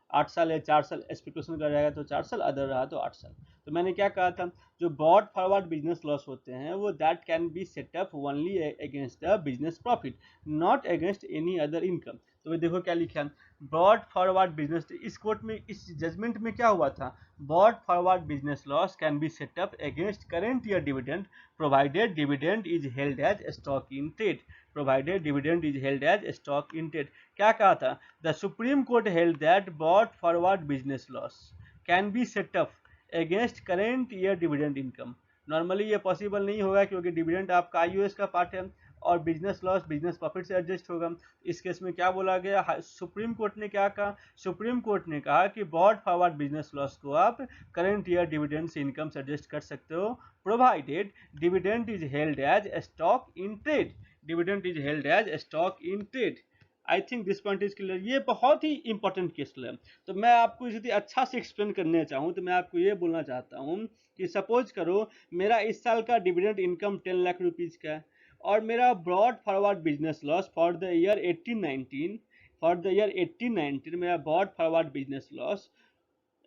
A: 8 साल या 4 साल एक्सपेक्टेशन का रहेगा तो 4 साल, अदर रहा तो 8 साल। तो मैंने क्या कहा था, जो ब्रॉड फॉरवर्ड बिजनेस लॉस होते हैं वो that can be set up only against the business profit, not against any other income. तो ये देखो क्या लिखा है, ब्रॉड फॉरवर्ड बिजनेस, इस कोर्ट में, इस जजमेंट में क्या हुआ था, brought forward business loss can be set up against current year dividend provided dividend is held as stock in trade, provided dividend is held as stock in trade. क्या कहा था, the supreme court held that broad forward business loss can be set up against current year dividend income. Normally ये possible नहीं होगा, क्योंकि dividend आपका आईयूएस का part है और बिजनेस लॉस बिजनेस प्रॉफिट से एडजस्ट होगा। इस केस में क्या बोला गया, सुप्रीम कोर्ट ने क्या कहा, सुप्रीम कोर्ट ने कहा कि ब्रॉड फॉरवर्ड बिजनेस लॉस को आप करेंट ईयर डिविडेंड से इनकम से एडजस्ट कर सकते हो, provided dividend is held as stock in trade, dividend is held as stock in trade. I think this point is clear. ये बहुत ही इंपॉर्टेंट केस है। तो मैं आपको यदि अच्छा से एक्सप्लेन करने चाहूँ तो मैं आपको ये बोलना चाहता हूँ कि सपोज करो मेरा इस साल का डिविडेंड इनकम 10 लाख रुपीज का है, और मेरा broad forward business loss for the year 18-19, for the year 18-19 मेरा broad forward business loss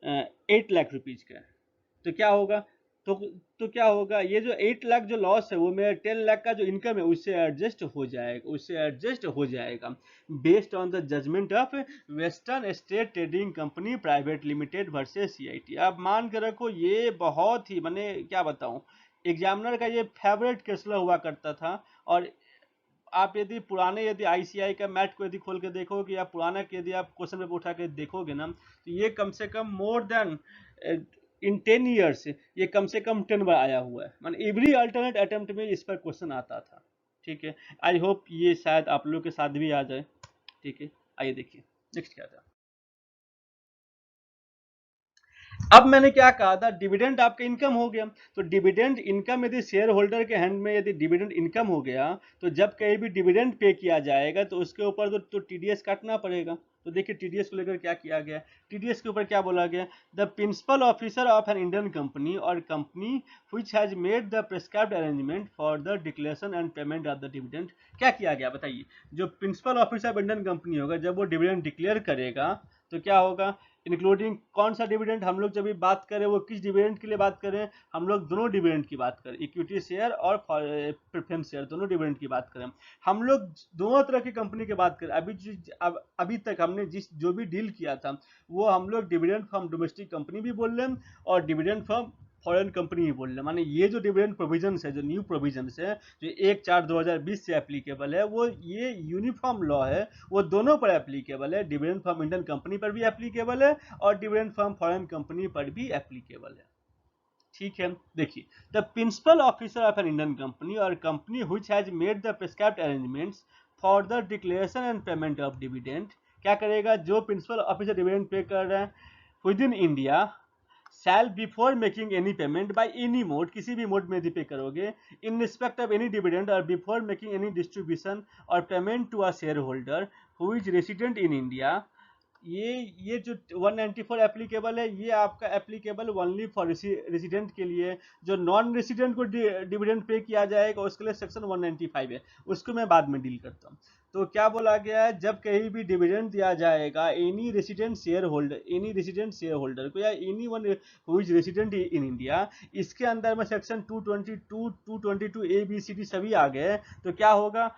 A: 8 lakh rupees का है। तो क्या होगा, तो तो क्या होगा, ये जो 8 लाख जो लॉस है वो मेरा 10 लाख का जो इनकम है उससे एडजस्ट हो जाएगा, उससे एडजस्ट हो जाएगा, based on the judgement of western state trading company private limited versus CIT. अब मान के रखो, ये बहुत ही, मैंने क्या बताऊं, एग्जामिनर का ये फेवरेट केसला हुआ करता था। और आप यदि पुराने, यदि आईसीआई का मैथ को यदि खोल के देखोगे या पुराना के यदि आप क्वेश्चन पेपर उठा के देखोगे ना, तो ये कम से कम मोर देन इन 10 ईयर्स ये कम से कम 10 बार आया हुआ है, मान एवरी अल्टरनेट अटेम्प्ट में इस पर क्वेश्चन आता था। ठीक है, आई होप ये शायद आप लोग के साथ भी आ जाए। ठीक है, आइए देखिए नेक्स्ट क्या था। अब मैंने क्या कहा था, डिविडेंड आपका इनकम हो गया। तो डिविडेंड इनकम यदि शेयर होल्डर के हैंड में यदि डिविडेंड इनकम हो गया, तो जब कहीं भी डिविडेंड पे किया जाएगा तो उसके ऊपर तो टीडीएस काटना पड़ेगा। तो देखिए टीडीएस को लेकर क्या किया गया, टीडीएस के ऊपर क्या बोला गया, the principal officer of an Indian company और company which has made the prescribed arrangement for the declaration and payment of the dividend. क्या किया गया बताइए, जो principal officer of Indian company होगा, जब वो डिविडेंड डिक्लेयर करेगा तो क्या होगा, इंक्लूडिंग कौन सा डिविडेंड, हम लोग जब भी बात करें वो किस डिविडेंड के लिए बात करें, हम लोग दोनों डिविडेंड की बात करें, इक्विटी शेयर और प्रेफरेंस शेयर, दोनों डिविडेंड की बात करें। हम लोग दोनों तरह की कंपनी की बात करें। अभी तक हमने जो भी डील किया था वो हम लोग डिविडेंड फ्रॉम डोमेस्टिक कंपनी भी बोल रहे हैं और डिविडेंड फ्रॉम फॉरेन कंपनी ही बोल रहे हैं। माने ये जो डिविडेंड प्रोविजंस है, जो न्यू प्रोविजंस है, जो 1/4/2020 से एप्लीकेबल है, वो ये यूनिफॉर्म लॉ है, वो दोनों पर एप्लीकेबल है, डिविडेंड फ्रॉम इंडियन कंपनी पर भी एप्लीकेबल है और डिविडेंड फ्रॉम फॉरेन कंपनी पर भी एप्लीकेबल है। ठीक है, देखिए, the principal officer of an Indian company और company which has made the prescribed arrangements for the declaration and payment of dividend, क्या करेगा, जो प्रिंसिपल ऑफिसर डिविडेंड पे कर रहे हैं within India shall before making any payment by any mode, किसी भी mode में यदि पे करोगे, in respect of any dividend और बिफोर मेकिंग एनी डिस्ट्रीब्यूशन और payment to a share holder who is resident in India, ये जो 194 applicable है, ये आपका एप्लीकेबल ओनली फॉर रेसिडेंट के लिए। जो नॉन रेसिडेंट को डिविडेंड पे किया जाएगा उसके लिए सेक्शन 195 है, उसको मैं बाद में डील करता हूँ। तो क्या बोला गया है, जब कहीं भी डिविडेंड दिया जाएगा एनी रेसिडेंट शेयर होल्डर को या any one who is resident in India, इसके अंदर में section 222 222 A B C D सभी आ गए। तो क्या होगा,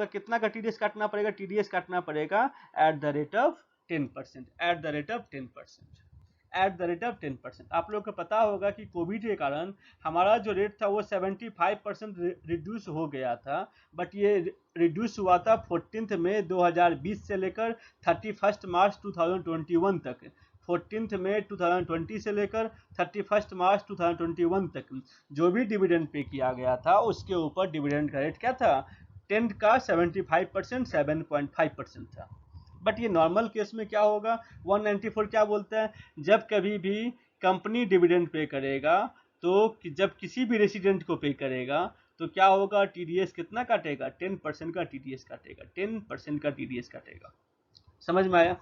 A: कितना का टीडीएस काटना पड़ेगा, टीडीएस काटना पड़ेगा eight the rate of 10%, eight the rate of 10%। आप लोग को पता होगा कि कोविड के कारण हमारा जो रेट था वो 75% रिड्यूस हो गया था, बट ये रिड्यूस हुआ था 14 मई 2020 से लेकर 31 मार्च 2021 तक। 14 मई 2020 से लेकर 31 मार्च 2021 तक जो भी डिविडेंड पे किया गया था उसके ऊपर डिविडेंड का रेट क्या था, 10 का 75% 7.5% था। बट ये नॉर्मल केस में क्या होगा, 194 क्या बोलता है, जब कभी भी कंपनी डिविडेंड पे करेगा तो जब किसी भी रेसिडेंट को पे करेगा तो क्या होगा, टीडीएस कितना काटेगा, 10% का टीडीएस काटेगा, 10% का टीडीएस काटेगा। समझ में आया।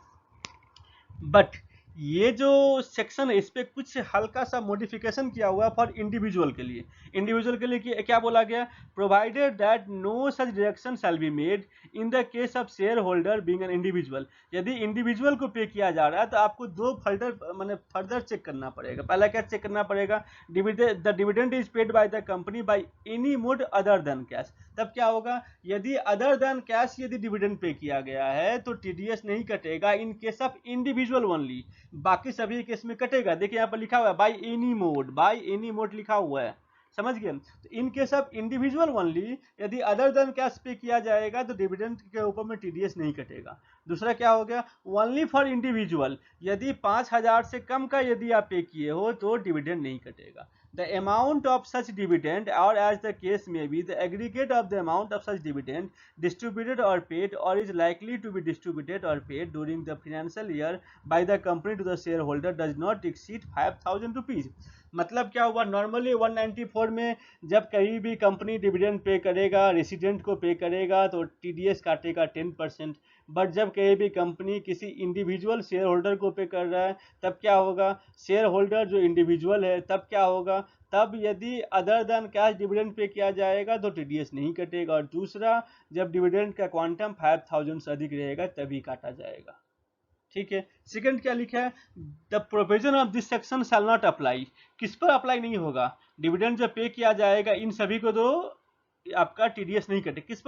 A: बट ये जो सेक्शन है इस पे कुछ हल्का सा मॉडिफिकेशन किया हुआ है फॉर इंडिविजुअल के लिए। इंडिविजुअल के लिए क्या बोला गया, provided that no such deduction shall be made in the case of share holder being an individual. यदि इंडिविजुअल को पे किया जा रहा है तो आपको दो फर्दर चेक करना पड़ेगा। पहला क्या चेक करना पड़ेगा, the dividend is paid by the company by any mode other than cash. तब क्या होगा, यदि अदर देन कैश यदि डिविडेंड पे किया गया है तो टीडीएस नहीं कटेगा in case of individual only, बाकी सभी केस में कटेगा। देखिए यहाँ पर लिखा हुआ है बाय एनी मोड लिखा हुआ है, समझ गए। तो in case of individual only यदि अदर देन कैश पे किया जाएगा तो डिविडेंड के ऊपर में टीडीएस नहीं कटेगा। दूसरा क्या हो गया, ओनली फॉर इंडिविजुअल, यदि 5,000 से कम का यदि आप पे किए हो तो डिविडेंड नहीं कटेगा। The amount of such dividend, or as the case may be, the aggregate of the amount of such dividend distributed or paid or is likely to be distributed or paid during the financial year by the company to the shareholder does not exceed 5,000 rupees। मतलब क्या हुआ, normally 194 में जब कहीं भी company dividend pay करेगा, resident को पे करेगा तो टीडीएस काटेगा 10%। बट जब कहीं भी कंपनी किसी इंडिविजुअल शेयर होल्डर को पे कर रहा है तब क्या होगा, शेयर होल्डर जो इंडिविजुअल है तब क्या होगा, तब यदि other than cash dividend pay किया जाएगा तो टीडीएस नहीं कटेगा। और दूसरा, जब डिविडेंड का क्वांटम 5,000 से अधिक रहेगा तभी काटा जाएगा। ठीक है। सेकंड क्या लिखा है, the provision of this section shall not apply. किस पर अप्लाई नहीं होगा, डिविडेंड जब पे किया जाएगा इन सभी को तो आपका टीडीएस नहीं कटे। किस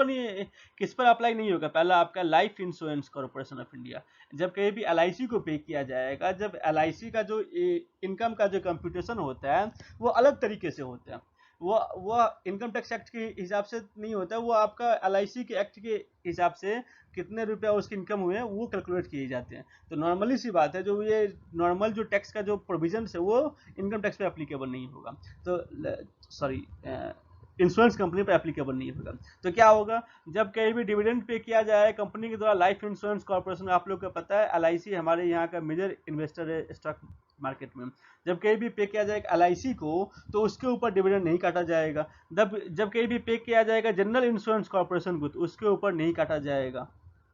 A: पर अप्लाई नहीं होगा, पहला आपका life insurance corporation of India. जब कहीं भी एलआईसी को पे किया जाएगा, जब एलआईसी का जो इनकम का जो कंप्यूटेशन होता है वो अलग तरीके से होता है, वो इनकम टैक्स एक्ट के हिसाब से नहीं होता है, वो आपका एलआईसी के एक्ट के हिसाब से कितने रुपया उसकी इनकम हुए हैं वो कैलकुलेट किए जाते हैं। तो नॉर्मली सी बात है, जो ये नॉर्मल जो टैक्स का जो प्रोविजन है वो इनकम टैक्स पे एप्लीकेबल नहीं होगा, तो सॉरी इंश्योरेंस कंपनी पे एप्लीकेबल नहीं होगा। तो क्या होगा, जब कहीं भी डिविडेंड पे किया जाए कंपनी के द्वारा, लाइफ इंश्योरेंस कॉर्पोरेशन, आप लोग को पता है एलआईसी हमारे यहाँ का मेजर इन्वेस्टर है स्टॉक मार्केट में। जब कहीं भी पे किया जाएगा एलआईसी को तो उसके ऊपर डिविडेंड नहीं काटा जाएगा। जब कहीं भी पे किया जाएगा जनरल इंश्योरेंस कॉर्पोरेशन को तो उसके ऊपर नहीं काटा जाएगा।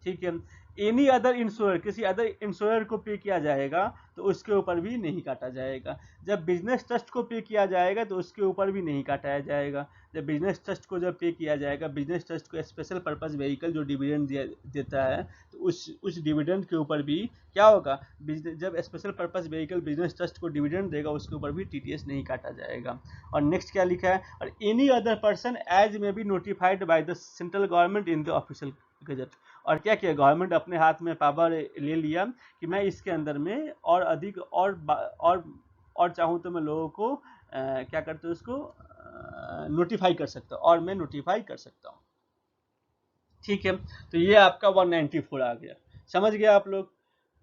A: ठीक है। एनी अदर इंश्योर, किसी अदर इंश्योर को पे किया जाएगा तो उसके ऊपर भी नहीं काटा जाएगा। जब बिजनेस ट्रस्ट को पे किया जाएगा तो उसके ऊपर भी नहीं काटा जाएगा। जब बिजनेस ट्रस्ट को जब पे किया जाएगा, बिजनेस ट्रस्ट को स्पेशल पर्पस व्हीकल जो डिविडेंड देता है तो उस डिविडेंड के ऊपर भी क्या होगा, जब special purpose vehicle business trust को डिविडेंड देगा उसके ऊपर भी टीटीएस नहीं काटा जाएगा। और नेक्स्ट क्या लिखा है, और एनी अदर पर्सन एज में be notified by the central government in the official gazette. और क्या किया, गवर्नमेंट अपने हाथ में पावर ले लिया कि मैं इसके अंदर में और अधिक और चाहूँ तो मैं लोगों को क्या करते हैं उसको नोटिफाई कर सकता हूँ, और मैं नोटिफाई कर सकता हूँ। ठीक है। तो ये आपका 194 आ गया, समझ गया आप लोग।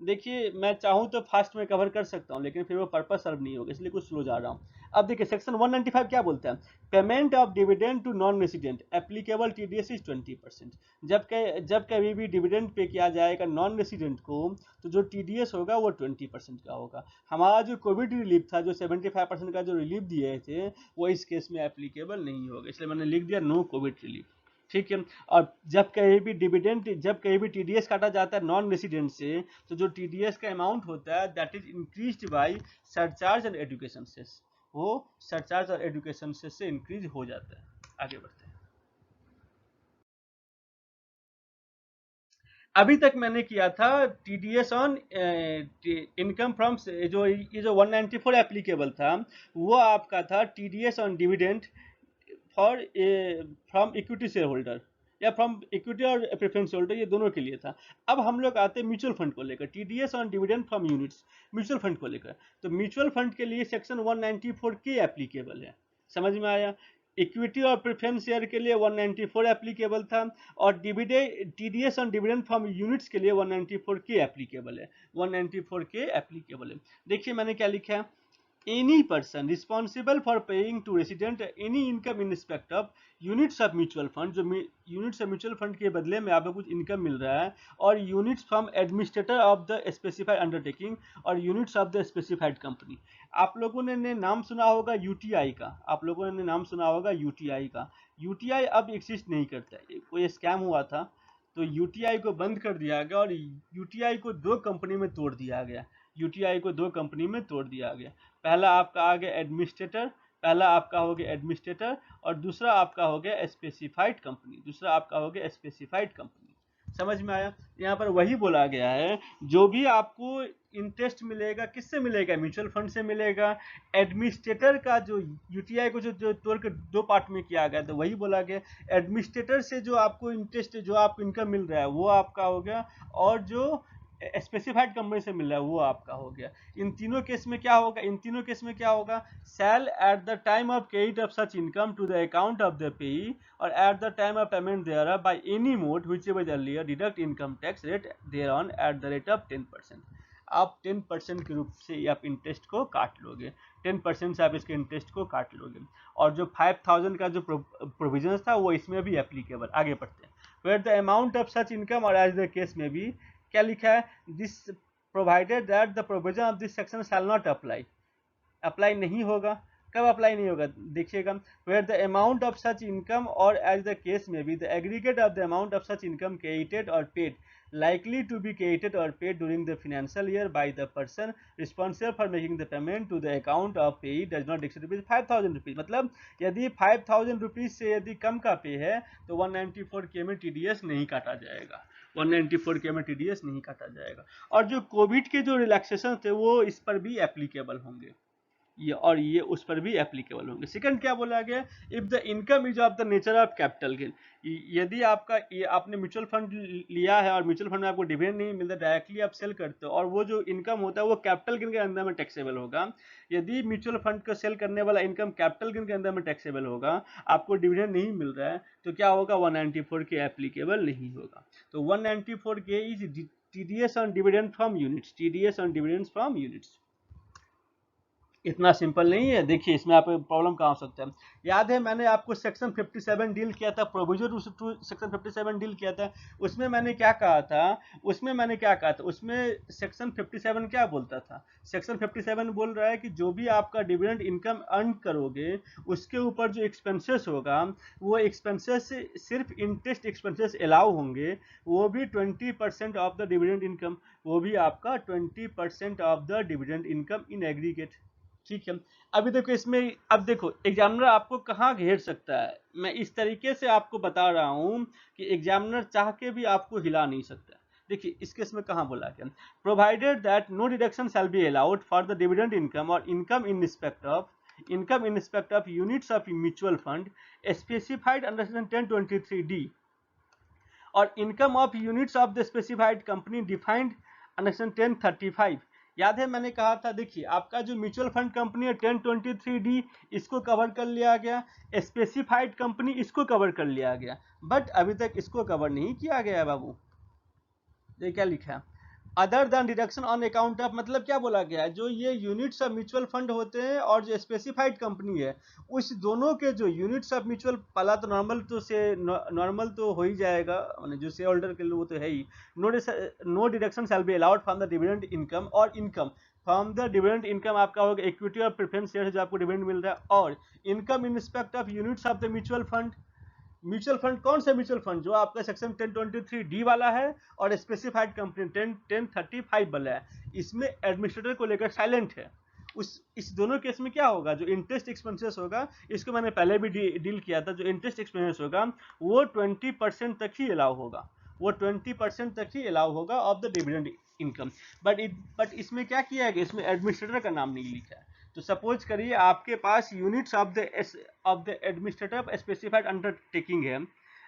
A: देखिए मैं चाहूँ तो फास्ट में कवर कर सकता हूँ, लेकिन फिर वो पर्पस सर्व नहीं होगा, इसलिए कुछ स्लो जा रहा हूँ। अब देखिए सेक्शन 195 क्या बोलता है, payment of dividend to non resident applicable TDS is 20%। जब कभी भी डिविडेंड पे किया जाएगा नॉन रेसिडेंट को, तो जो टीडीएस होगा वो 20% का होगा। हमारा जो कोविड रिलीफ था, जो 75% का जो रिलीफ दिए थे, वो इस केस में एप्लीकेबल नहीं होगा, इसलिए मैंने लिख दिया नो कोविड रिलीफ। ठीक है। और जब कहीं भी टीडीएस काटा जाता है नॉन रेसिडेंट से, तो जो टीडीएस का अमाउंट होता है that is increased by surcharge and education cess, वो सरचार्ज और एजुकेशन सेस से इंक्रीज हो जाता है। आगे बढ़ते हैं। अभी तक मैंने किया था टीडीएस ऑन इनकम फ्रॉम, जो ये जो 194 एप्लीकेबल था, वो आपका था TDS on dividend for from equity share holder, या फ्रॉम इक्विटी और प्रेफरेंस होल्डर, ये दोनों के लिए था। अब हम लोग आते हैं म्यूचुअल फंड को लेकर, TDS on dividend from units, mutual fund को लेकर। तो म्यूचुअल फंड के लिए सेक्शन 194 के एप्लीकेबल है, समझ में आया। इक्विटी और प्रेफरेंस शेयर के लिए 194 एप्लीकेबल था, और dividend TDS on dividend from units के लिए 194 के एप्लीकेबल है, 194 के एप्लीकेबल है। देखिए मैंने क्या लिखा है, any person responsible for paying to resident any income in respect of units of mutual fund, जो यूनिट्स ऑफ म्यूचुअल फंड के बदले में आपको कुछ इनकम मिल रहा है, और units from administrator of the specified undertaking, और units of the specified company. आप लोगों ने नाम सुना होगा यूटीआई का, आप लोगों ने नाम सुना होगा यूटीआई का। यूटीआई अब एग्जिस्ट नहीं करता है, कोई स्कैम हुआ था तो यूटीआई को बंद कर दिया गया, और यूटीआई को दो कंपनी में तोड़ दिया गया, यूटीआई को दो कंपनी में तोड़ दिया गया। पहला आपका आ गया एडमिनिस्ट्रेटर, पहला आपका हो गया एडमिनिस्ट्रेटर, और दूसरा आपका हो गया स्पेसिफाइड कंपनी, दूसरा आपका हो गया स्पेसिफाइड कंपनी। समझ में आया। यहाँ पर वही बोला गया है, जो भी आपको इंटरेस्ट मिलेगा किससे मिलेगा, म्यूचुअल फंड से मिलेगा। एडमिनिस्ट्रेटर का जो यूटीआई को जो तोड़ के दो पार्ट में किया गया, तो वही बोला गया एडमिनिस्ट्रेटर से जो आपको इंटरेस्ट, जो आपको इनकम मिल रहा है वो आपका हो गया, और जो स्पेसिफाइड कंपनी से मिल रहा है वो आपका हो गया। इन तीनों केस में क्या होगा, इन तीनों केस में क्या होगा, sale at the time of credit of such income to the account of the payee, और at the time of payment there by any mode whichever earlier deduct income tax rate thereon at the rate of 10%। आप 10% के रूप से आप interest को काट लोगे, 10% से आप इसके इंटरेस्ट को काट लोगे। और जो 5000 का जो प्रोविजन था वो इसमें भी एप्लीकेबल। आगे बढ़ते हैं। Where the amount of such income, और एज द केस में भी क्या लिखा है, this provided that the provision of this section shall not apply, apply नहीं होगा। कब अप्लाई नहीं होगा, देखिएगा, where the amount of such income, और एज द केस में भी the aggregate of the amount of such income credited और paid likely to be credited or paid during the financial year by the person responsible for making the payment to the account of payee does not exceed rupees 5000 rupees। मतलब यदि 5000 rupees से यदि कम का पे है तो 194 के में टीडीएस नहीं काटा जाएगा, 194 के में टीडीएस नहीं काटा जाएगा। और जो कोविड के जो रिलैक्सेशन थे वो इस पर भी एप्लीकेबल होंगे, ये उस पर भी एप्लीकेबल होंगे। सेकंड क्या बोला गया, if the income is of the nature of capital gain, यदि आपका ये आपने म्यूचुअल फंड लिया है और म्यूचुअल फंड में आपको डिविडेंड नहीं मिलता, डायरेक्टली आप सेल करते हो, और वो जो इनकम होता है वो कैपिटल गेन के अंदर में टैक्सेबल होगा। यदि म्यूचुअल फंड को सेल करने वाला इनकम कैपिटल गेन के अंदर में टैक्सेबल होगा, आपको डिविडेंड नहीं मिल रहा है, तो क्या होगा, 194 के एप्लीकेबल नहीं होगा। तो 194 के is TDS on dividend from units, TDS on dividend from units. इतना सिंपल नहीं है। देखिए इसमें आप प्रॉब्लम कहाँ हो सकता है। याद है मैंने आपको सेक्शन 57 डील किया था, प्रोविजन टू सेक्शन 57 डील किया था, उसमें मैंने क्या कहा था, उसमें सेक्शन 57 क्या बोलता था, सेक्शन 57 बोल रहा है कि जो भी आपका डिविडेंड इनकम अर्न करोगे उसके ऊपर जो एक्सपेंसेस होगा, वो एक्सपेंसेस सिर्फ इंटरेस्ट एक्सपेंसेस अलाउ होंगे, वो भी 20% ऑफ द डिविडेंड इनकम, वो भी आपका 20% of the dividend income in aggregate. ठीक है। अभी देखो इसमें, अब देखो एग्जामिनर आपको कहाँ घेर सकता है, मैं इस तरीके से आपको बता रहा हूं कि एग्जामिनर चाह के भी आपको हिला नहीं सकता। देखिए इस केस में कहाँ बोला गया, provided that no deduction shall be allowed for the dividend income और income in respect of units of mutual fund specified under section 1023D, और income of units of the specified company defined under section 1035। याद है मैंने कहा था, देखिए आपका जो म्यूचुअल फंड कंपनी है 1023D इसको कवर कर लिया गया, स्पेसिफाइड कंपनी इसको कवर कर लिया गया, बट अभी तक इसको कवर नहीं किया गया है बाबू। ये क्या लिखा है, other than deduction on account of, मतलब क्या बोला गया है, जो ये यूनिट्स ऑफ म्यूचुअल फंड होते हैं और जो स्पेसिफाइड कंपनी है, उस दोनों के जो यूनिट्स ऑफ म्यूचुअल, पहला तो नॉर्मल तो हो ही जाएगा, मतलब जो शेयर होल्डर के लिए वो तो है ही। No deduction shall be allowed from the dividend income, और income from the dividend income आपका होगा इक्विटी और प्रेफरेंस शेयर जो आपको डिविडेंड मिल रहा है, और income in respect of units of the mutual fund. Mutual fund कौन सा म्यूचुअल फंड, जो आपका सेक्शन 1023D वाला है और स्पेसिफाइड कंपनी 1035 वाला है, इसमें एडमिनिस्ट्रेटर को लेकर साइलेंट है। इस दोनों केस में क्या होगा, जो इंटरेस्ट एक्सपेंसेस होगा, इसको मैंने पहले भी डील किया था, जो इंटरेस्ट एक्सपेंसेस होगा वो 20% तक ही अलाउ होगा, वो 20% तक ही अलाउ होगा of the dividend income. But इसमें क्या किया गया, इसमें एडमिनिस्ट्रेटर का नाम नहीं लिखा है। तो सपोज करिए आपके पास units of the administrator specified undertaking है,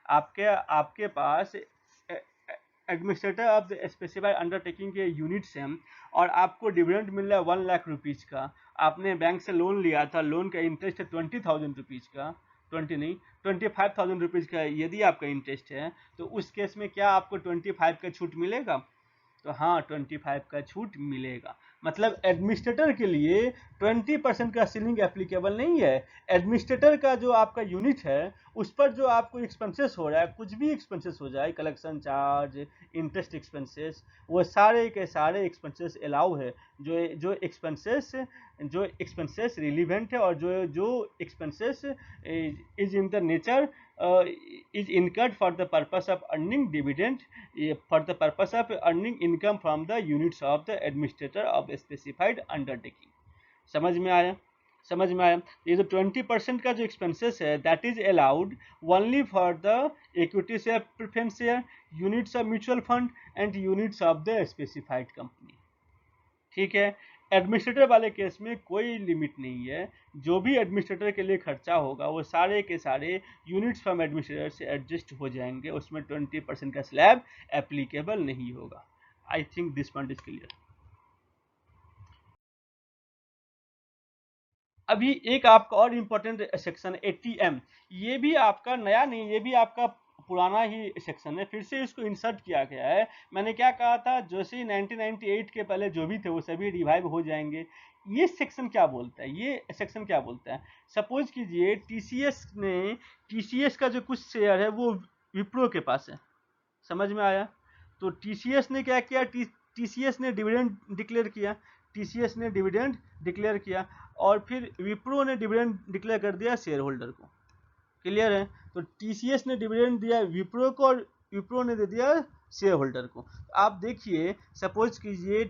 A: आपके पास administrator of the specified undertaking के यूनिट्स हैं, और आपको डिविडेंड मिल रहा है 1 लाख रुपीज़ का। आपने बैंक से लोन लिया था, लोन का इंटरेस्ट है 20,000 रुपीज़ का, 20 नहीं 25,000 रुपीज़ का यदि आपका इंटरेस्ट है, तो उस केस में क्या आपको 25 का छूट मिलेगा? तो हाँ, 25 का छूट मिलेगा। मतलब एडमिनिस्ट्रेटर के लिए 20% का सीलिंग एप्लीकेबल नहीं है। एडमिनिस्ट्रेटर का जो आपका यूनिट है, उस पर जो आपको एक्सपेंसेस हो रहा है, कुछ भी एक्सपेंसेस हो जाए, कलेक्शन चार्ज, इंटरेस्ट एक्सपेंसेस, वो सारे के सारे एक्सपेंसेस अलाउ है। जो एक्सपेंसेस रिलीवेंट है, और जो expenses is in the nature is incurred for the purpose of earning dividend, for the purpose of earning income from the units of the administrator of specified undertaking। समझ में आया? समझ में आया? ये जो 20% का जो एक्सपेंसेस है, that is allowed only for the equity share, preference share, units of mutual fund and units of the specified company. ठीक है। एडमिनिस्ट्रेटर वाले केस में कोई लिमिट नहीं है, जो भी एडमिनिस्ट्रेटर के लिए खर्चा होगा वो सारे के सारे यूनिट्स फ्रॉम एडमिनिस्ट्रेटर से एडजस्ट हो जाएंगे, उसमें 20% का स्लैब एप्लीकेबल नहीं होगा। आई think this point is clear. अभी एक आपका और इम्पोर्टेंट सेक्शन 80M, ये भी आपका नया नहीं, ये भी आपका पुराना ही सेक्शन है, फिर से इसको इंसर्ट किया गया है। मैंने क्या कहा था, जैसे ही 1998 के पहले जो भी थे वो सभी रिवाइव हो जाएंगे। ये सेक्शन क्या बोलता है, ये सेक्शन क्या बोलता है, सपोज कीजिए टीसीएस का जो कुछ शेयर है वो विप्रो के पास है। समझ में आया? तो टीसीएस ने क्या किया, टीसीएस ने डिविडेंड डिक्लेयर किया, टीसीएस ने डिविडेंड डिक्लेयर किया, और फिर विप्रो ने डिविडेंड डिक्लेयर कर दिया शेयर होल्डर को। क्लियर है? तो टीसीएस ने डिविडेंड दिया विप्रो को, और विप्रो ने दे दिया शेयर होल्डर को। आप देखिए, सपोज कीजिए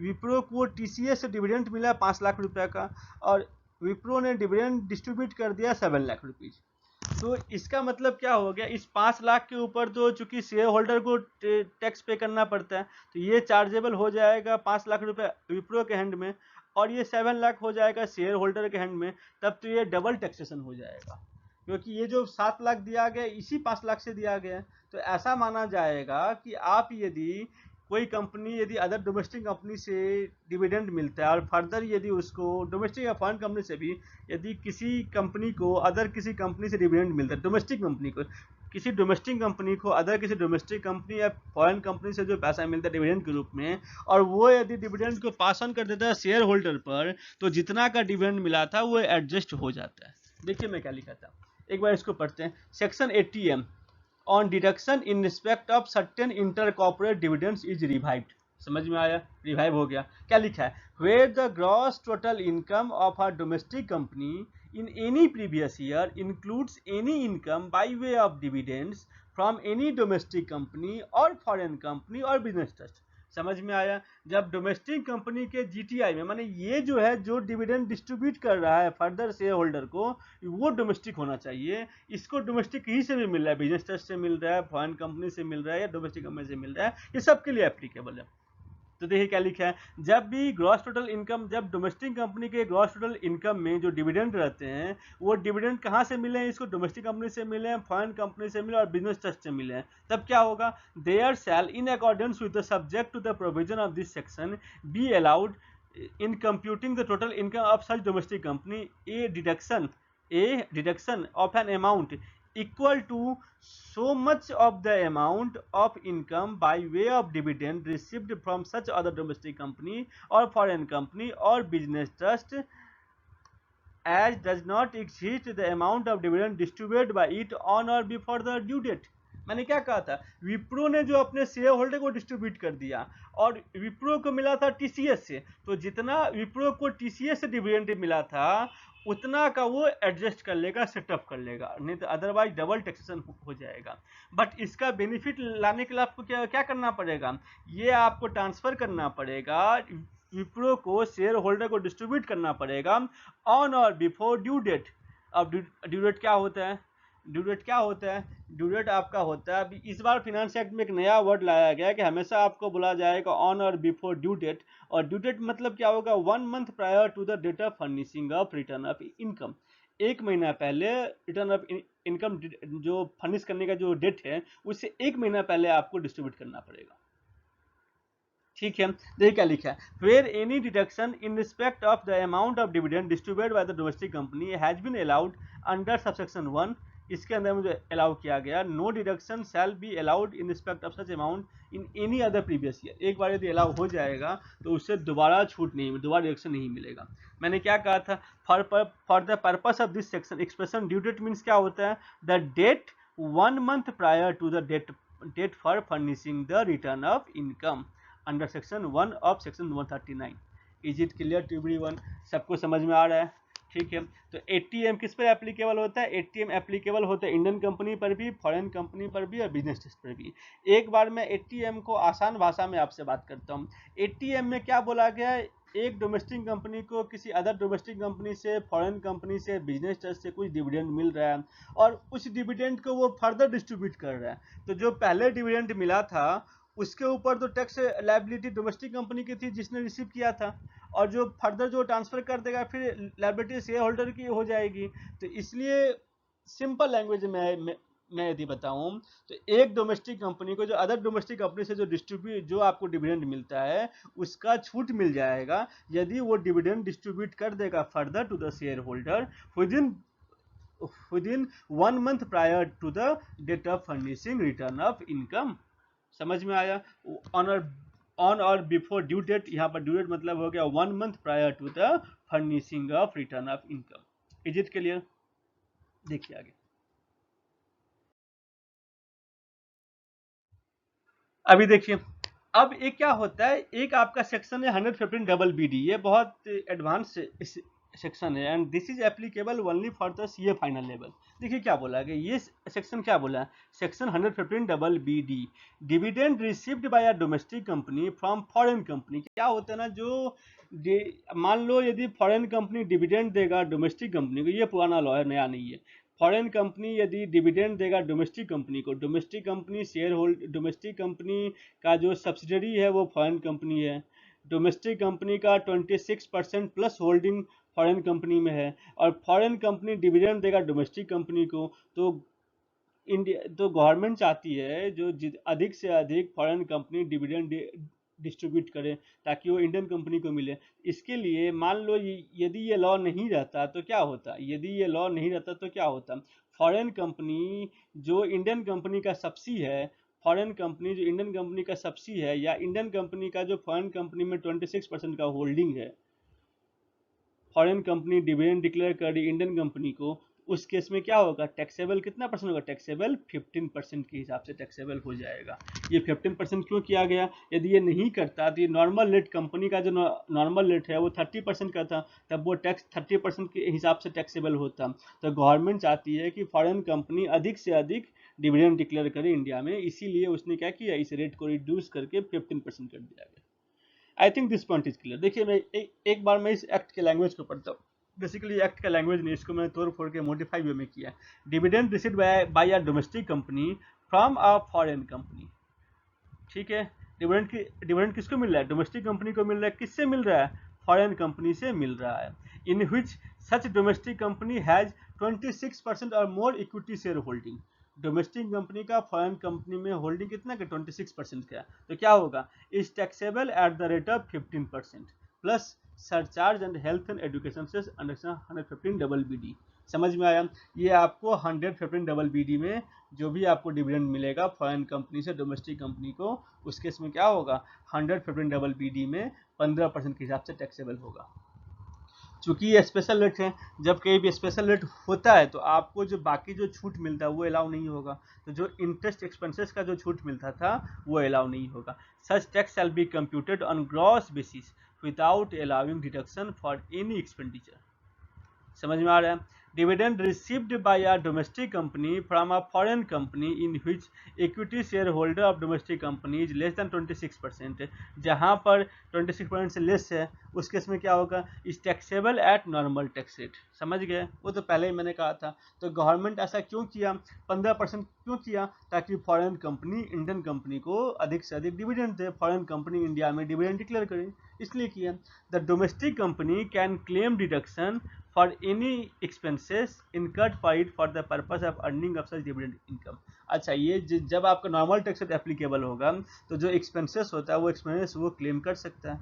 A: विप्रो को टीसीएस से डिविडेंड मिला 5 लाख रुपए का, और विप्रो ने डिविडेंड डिस्ट्रीब्यूट कर दिया 7 लाख रुपीज। तो इसका मतलब क्या हो गया, इस 5 लाख के ऊपर तो चूंकि शेयर होल्डर को टैक्स पे करना पड़ता है, तो ये चार्जेबल हो जाएगा 5 लाख रुपए विप्रो के हैंड में, और ये 7 लाख हो जाएगा शेयर होल्डर के हैंड में। तब तो ये डबल टैक्सेशन हो जाएगा, क्योंकि ये जो 7 लाख दिया गया इसी 5 लाख से दिया गया है। तो ऐसा माना जाएगा कि आप यदि कोई कंपनी यदि अदर डोमेस्टिक कंपनी से डिविडेंड मिलता है, और फर्दर यदि उसको डोमेस्टिक या फॉरेन कंपनी से भी यदि किसी कंपनी को अदर किसी कंपनी से डिविडेंड मिलता है, डोमेस्टिक कंपनी को किसी डोमेस्टिक कंपनी को अदर किसी डोमेस्टिक कंपनी या फॉरेन कंपनी से जो पैसा मिलता है डिविडेंड के रूप में, और वो यदि डिविडेंड को पास ऑन कर देता है शेयर होल्डर पर, तो जितना का डिविडेंड मिला था वो एडजस्ट हो जाता है। देखिए मैं क्या लिखा था, एक बार इसको पढ़ते हैं। Section 80M on deduction in respect of certain inter corporate dividends is revived. समझ में आया? रिवाइव हो गया। क्या लिखा है, where the gross total income of a domestic company in any previous year includes any income by way of dividends from any domestic company or foreign company or business trust। समझ में आया? जब domestic company के GTI में, माने ये जो है जो डिविडेंड डिस्ट्रीब्यूट कर रहा है फर्दर शेयर होल्डर को, वो डोमेस्टिक होना चाहिए। इसको डोमेस्टिक ही से भी मिल रहा है, बिजनेस ट्रस्ट से मिल रहा है, फॉरेन कंपनी से मिल रहा है, या डोमेस्टिक कंपनी से मिल रहा है, ये सबके लिए एप्लीकेबल है। तो देखिए क्या लिखा है, जब भी ग्रॉस टोटल इनकम, जब डोमेस्टिक कंपनी के ग्रॉस टोटल इनकम में जो डिविडेंड रहते हैं, वो डिविडेंड कहाँ से मिले हैं, इसको डोमेस्टिक कंपनी से मिले हैं, फॉरेन कंपनी से मिले और बिजनेस ट्रस्ट से मिले हैं, तब क्या होगा, there shall in accordance with the subject to the provision of this section be allowed in computing the total income of such domestic company a deduction of an amount equal to so much of the amount of income by way of dividend received from such other domestic company or foreign company or business trust as does not exceed the amount of dividend distributed by it on or before the due date। मैंने क्या कहा था, विप्रो ने जो अपने share holder को distribute कर दिया और विप्रो को मिला था टीसीएस से, तो जितना विप्रो को टीसीएस से डिविडेंड मिला था उतना का वो एडजस्ट कर लेगा, सेटअप कर लेगा, नहीं तो अदरवाइज डबल टैक्सेशन हो जाएगा। बट इसका बेनिफिट लाने के लिए आपको क्या क्या करना पड़ेगा, ये आपको ट्रांसफर करना पड़ेगा, विप्रो को शेयर होल्डर को डिस्ट्रीब्यूट करना पड़ेगा ऑन और बिफोर ड्यू डेट। अब ड्यू डेट क्या होता है, ड्यू डेट क्या होता है, ड्यू डेट आपका होता है, अभी इस बार फाइनेंस एक्ट में एक नया वर्ड लाया गया है कि हमेशा आपको बोला जाएगा ऑन और बिफोर ड्यू डेट। और ड्यू डेट मतलब क्या होगा, 1 month prior to the date of furnishing of return of income. एक महीना पहले रिटर्न ऑफ इनकम जो फर्निश करने का जो डेट है उससे एक महीना पहले आपको डिस्ट्रीब्यूट करना पड़ेगा। ठीक है, देखिए क्या लिखा है, where any deduction in respect of the amount of dividend distributed by the domestic company has been allowed under subsection 1, इसके अंदर मुझे अलाउ किया गया, no deduction shall be allowed in respect of such amount in any other previous year. एक बार यदि allow हो जाएगा तो उससे दोबारा छूट नहीं, दोबारा डिडक्शन नहीं मिलेगा। मैंने क्या कहा था, for the purpose of this section expression due date means क्या होता है, the date 1 month prior to the date for furnishing the return of income under section 1 of section 139। Is it clear to everyone, सबको समझ में आ रहा है? ठीक है, तो एटीएम किस पर एप्लीकेबल होता है, एटीएम एप्लीकेबल होता है इंडियन कंपनी पर भी, फॉरेन कंपनी पर भी और बिजनेस ट्रस्ट पर भी। एक बार मैं एटीएम को आसान भाषा में आपसे बात करता हूँ। एटीएम में क्या बोला गया है, एक डोमेस्टिक कंपनी को किसी अदर डोमेस्टिक कंपनी से, फॉरेन कंपनी से, बिजनेस ट्रस्ट से कुछ डिविडेंड मिल रहा है और उस डिविडेंड को वो फर्दर डिस्ट्रीब्यूट कर रहा है। तो जो पहले डिविडेंड मिला था उसके ऊपर तो टैक्स लायबिलिटी डोमेस्टिक कंपनी की थी जिसने रिसीव किया था, और जो फर्दर जो ट्रांसफर कर देगा फिर लायबिलिटी शेयर होल्डर की हो जाएगी। तो इसलिए सिंपल लैंग्वेज में मैं यदि बताऊं तो एक डोमेस्टिक कंपनी को जो अदर डोमेस्टिक कंपनी से जो आपको डिविडेंड मिलता है उसका छूट मिल जाएगा यदि वो डिविडेंड डिस्ट्रीब्यूट कर देगा further to the share holder within 1 month prior to the date of furnishing return of income. समझ में आया? ऑन और बिफोर ड्यू डेट, यहाँ पर ड्यू डेट मतलब हो गया 1 month prior to the furnishing of return of income. Is it clear? देखिए आगे, अभी देखिए, अब एक क्या होता है, एक आपका सेक्शन है 115BD, ये बहुत एडवांस सेक्शन है and this is applicable only for the CA final level. देखिए क्या बोला गया, ये सेक्शन क्या बोला, section 115BD, dividend received by a domestic company from foreign company. क्या होता है ना, जो मान लो यदि फॉरेन कंपनी डिविडेंड देगा डोमेस्टिक कंपनी को, ये पुराना लॉ है, नया नहीं है। फॉरेन कंपनी यदि डिविडेंड देगा डोमेस्टिक कंपनी को, domestic company share hold, domestic company का जो सब्सिडरी है वो फॉरेन कंपनी है, डोमेस्टिक कंपनी का 26% प्लस होल्डिंग फॉरेन कंपनी में है, और फॉरेन कंपनी डिविडेंड देगा डोमेस्टिक कंपनी को, तो इंडिया तो गवर्नमेंट चाहती है जो अधिक से अधिक फॉरेन कंपनी डिविडेंड डिस्ट्रीब्यूट करे ताकि वो इंडियन कंपनी को मिले। इसके लिए मान लो यदि ये लॉ नहीं रहता तो क्या होता, यदि ये लॉ नहीं रहता तो क्या होता, फॉरेन कंपनी जो इंडियन कंपनी का सब्सी है, फॉरेन कंपनी जो इंडियन कंपनी का सब्सी है, या इंडियन कंपनी का जो फॉरेन कंपनी में 26% का होल्डिंग है, फॉरेन कंपनी डिविडेंड डिक्लेयर कर रही इंडियन कंपनी को, उस केस में क्या होगा, टैक्सेबल कितना परसेंट होगा, टैक्सेबल 15% के हिसाब से टैक्सेबल हो जाएगा। ये 15% क्यों किया गया, यदि ये नहीं करता तो ये नॉर्मल रेट, कंपनी का जो नॉर्मल रेट है वो 30% का था, तब वो टैक्स 30% के हिसाब से टैक्सेबल होता। तो गवर्नमेंट चाहती है कि फॉरेन कंपनी अधिक से अधिक डिविडेंड डिक्लेयर करे इंडिया में, इसीलिए उसने क्या किया, इस रेट को रिड्यूस करके 15% कर दिया गया। आई think this point is clear. देखिए मैं एक बार मैं इस एक्ट के लैंग्वेज को पढ़ता हूँ। बेसिकली एक्ट का लैंग्वेज नहीं, इसको मैंने तोड़ फोड़ के मॉडिफाई वे में किया। Dividend received by a domestic company from a foreign company. ठीक है, डिविडेंड किसको मिल रहा है, डोमेस्टिक कंपनी को मिल रहा है। किससे मिल रहा है, फॉरेन कंपनी से मिल रहा है। In which such domestic company has 26% or more equity share holding. Domestic company का फॉरेन कंपनी में होल्डिंग कितना का, 26% का। तो क्या होगा, is taxable at the rate of 15% plus surcharge and health and education cess under 115BD। समझ में आया? ये आपको 115 डबल BD में जो भी आपको डिविडेंड मिलेगा फॉरेन कंपनी से डोमेस्टिक कंपनी को, उस केस में क्या होगा, 115 डबल BD में 15% के हिसाब से टैक्सेबल होगा। चूंकि ये स्पेशल रेट है, जब कहीं भी स्पेशल रेट होता है तो आपको जो बाकी जो छूट मिलता है वो अलाउ नहीं होगा, तो जो इंटरेस्ट एक्सपेंसेस का जो छूट मिलता था वो अलाउ नहीं होगा। Such tax shall be computed on gross basis without allowing deduction for any expenditure. समझ में आ रहा है? Dividend received by a domestic company from a foreign company in which equity share holder of domestic company is less than 26%, जहां पर 26% से less है उस case में क्या होगा, is taxable eight normal tax rate. समझ गए? वो तो पहले ही मैंने कहा था। तो गवर्नमेंट ऐसा क्यों किया, 15% क्यों किया, ताकि फॉरेन कंपनी इंडियन कंपनी को अधिक से अधिक डिविडेंड दे, फॉरेन कंपनी इंडिया में डिविडेंड डिक्लेयर करे, इसलिए किया। The domestic company can claim deduction for any expenses incurred by it for the purpose of earning of such dividend income। अच्छा, ये जब आपका नॉर्मल टैक्स रेट एप्लीकेबल होगा तो जो एक्सपेंसेस होता है वो एक्सपेंसेस वो क्लेम कर सकता है।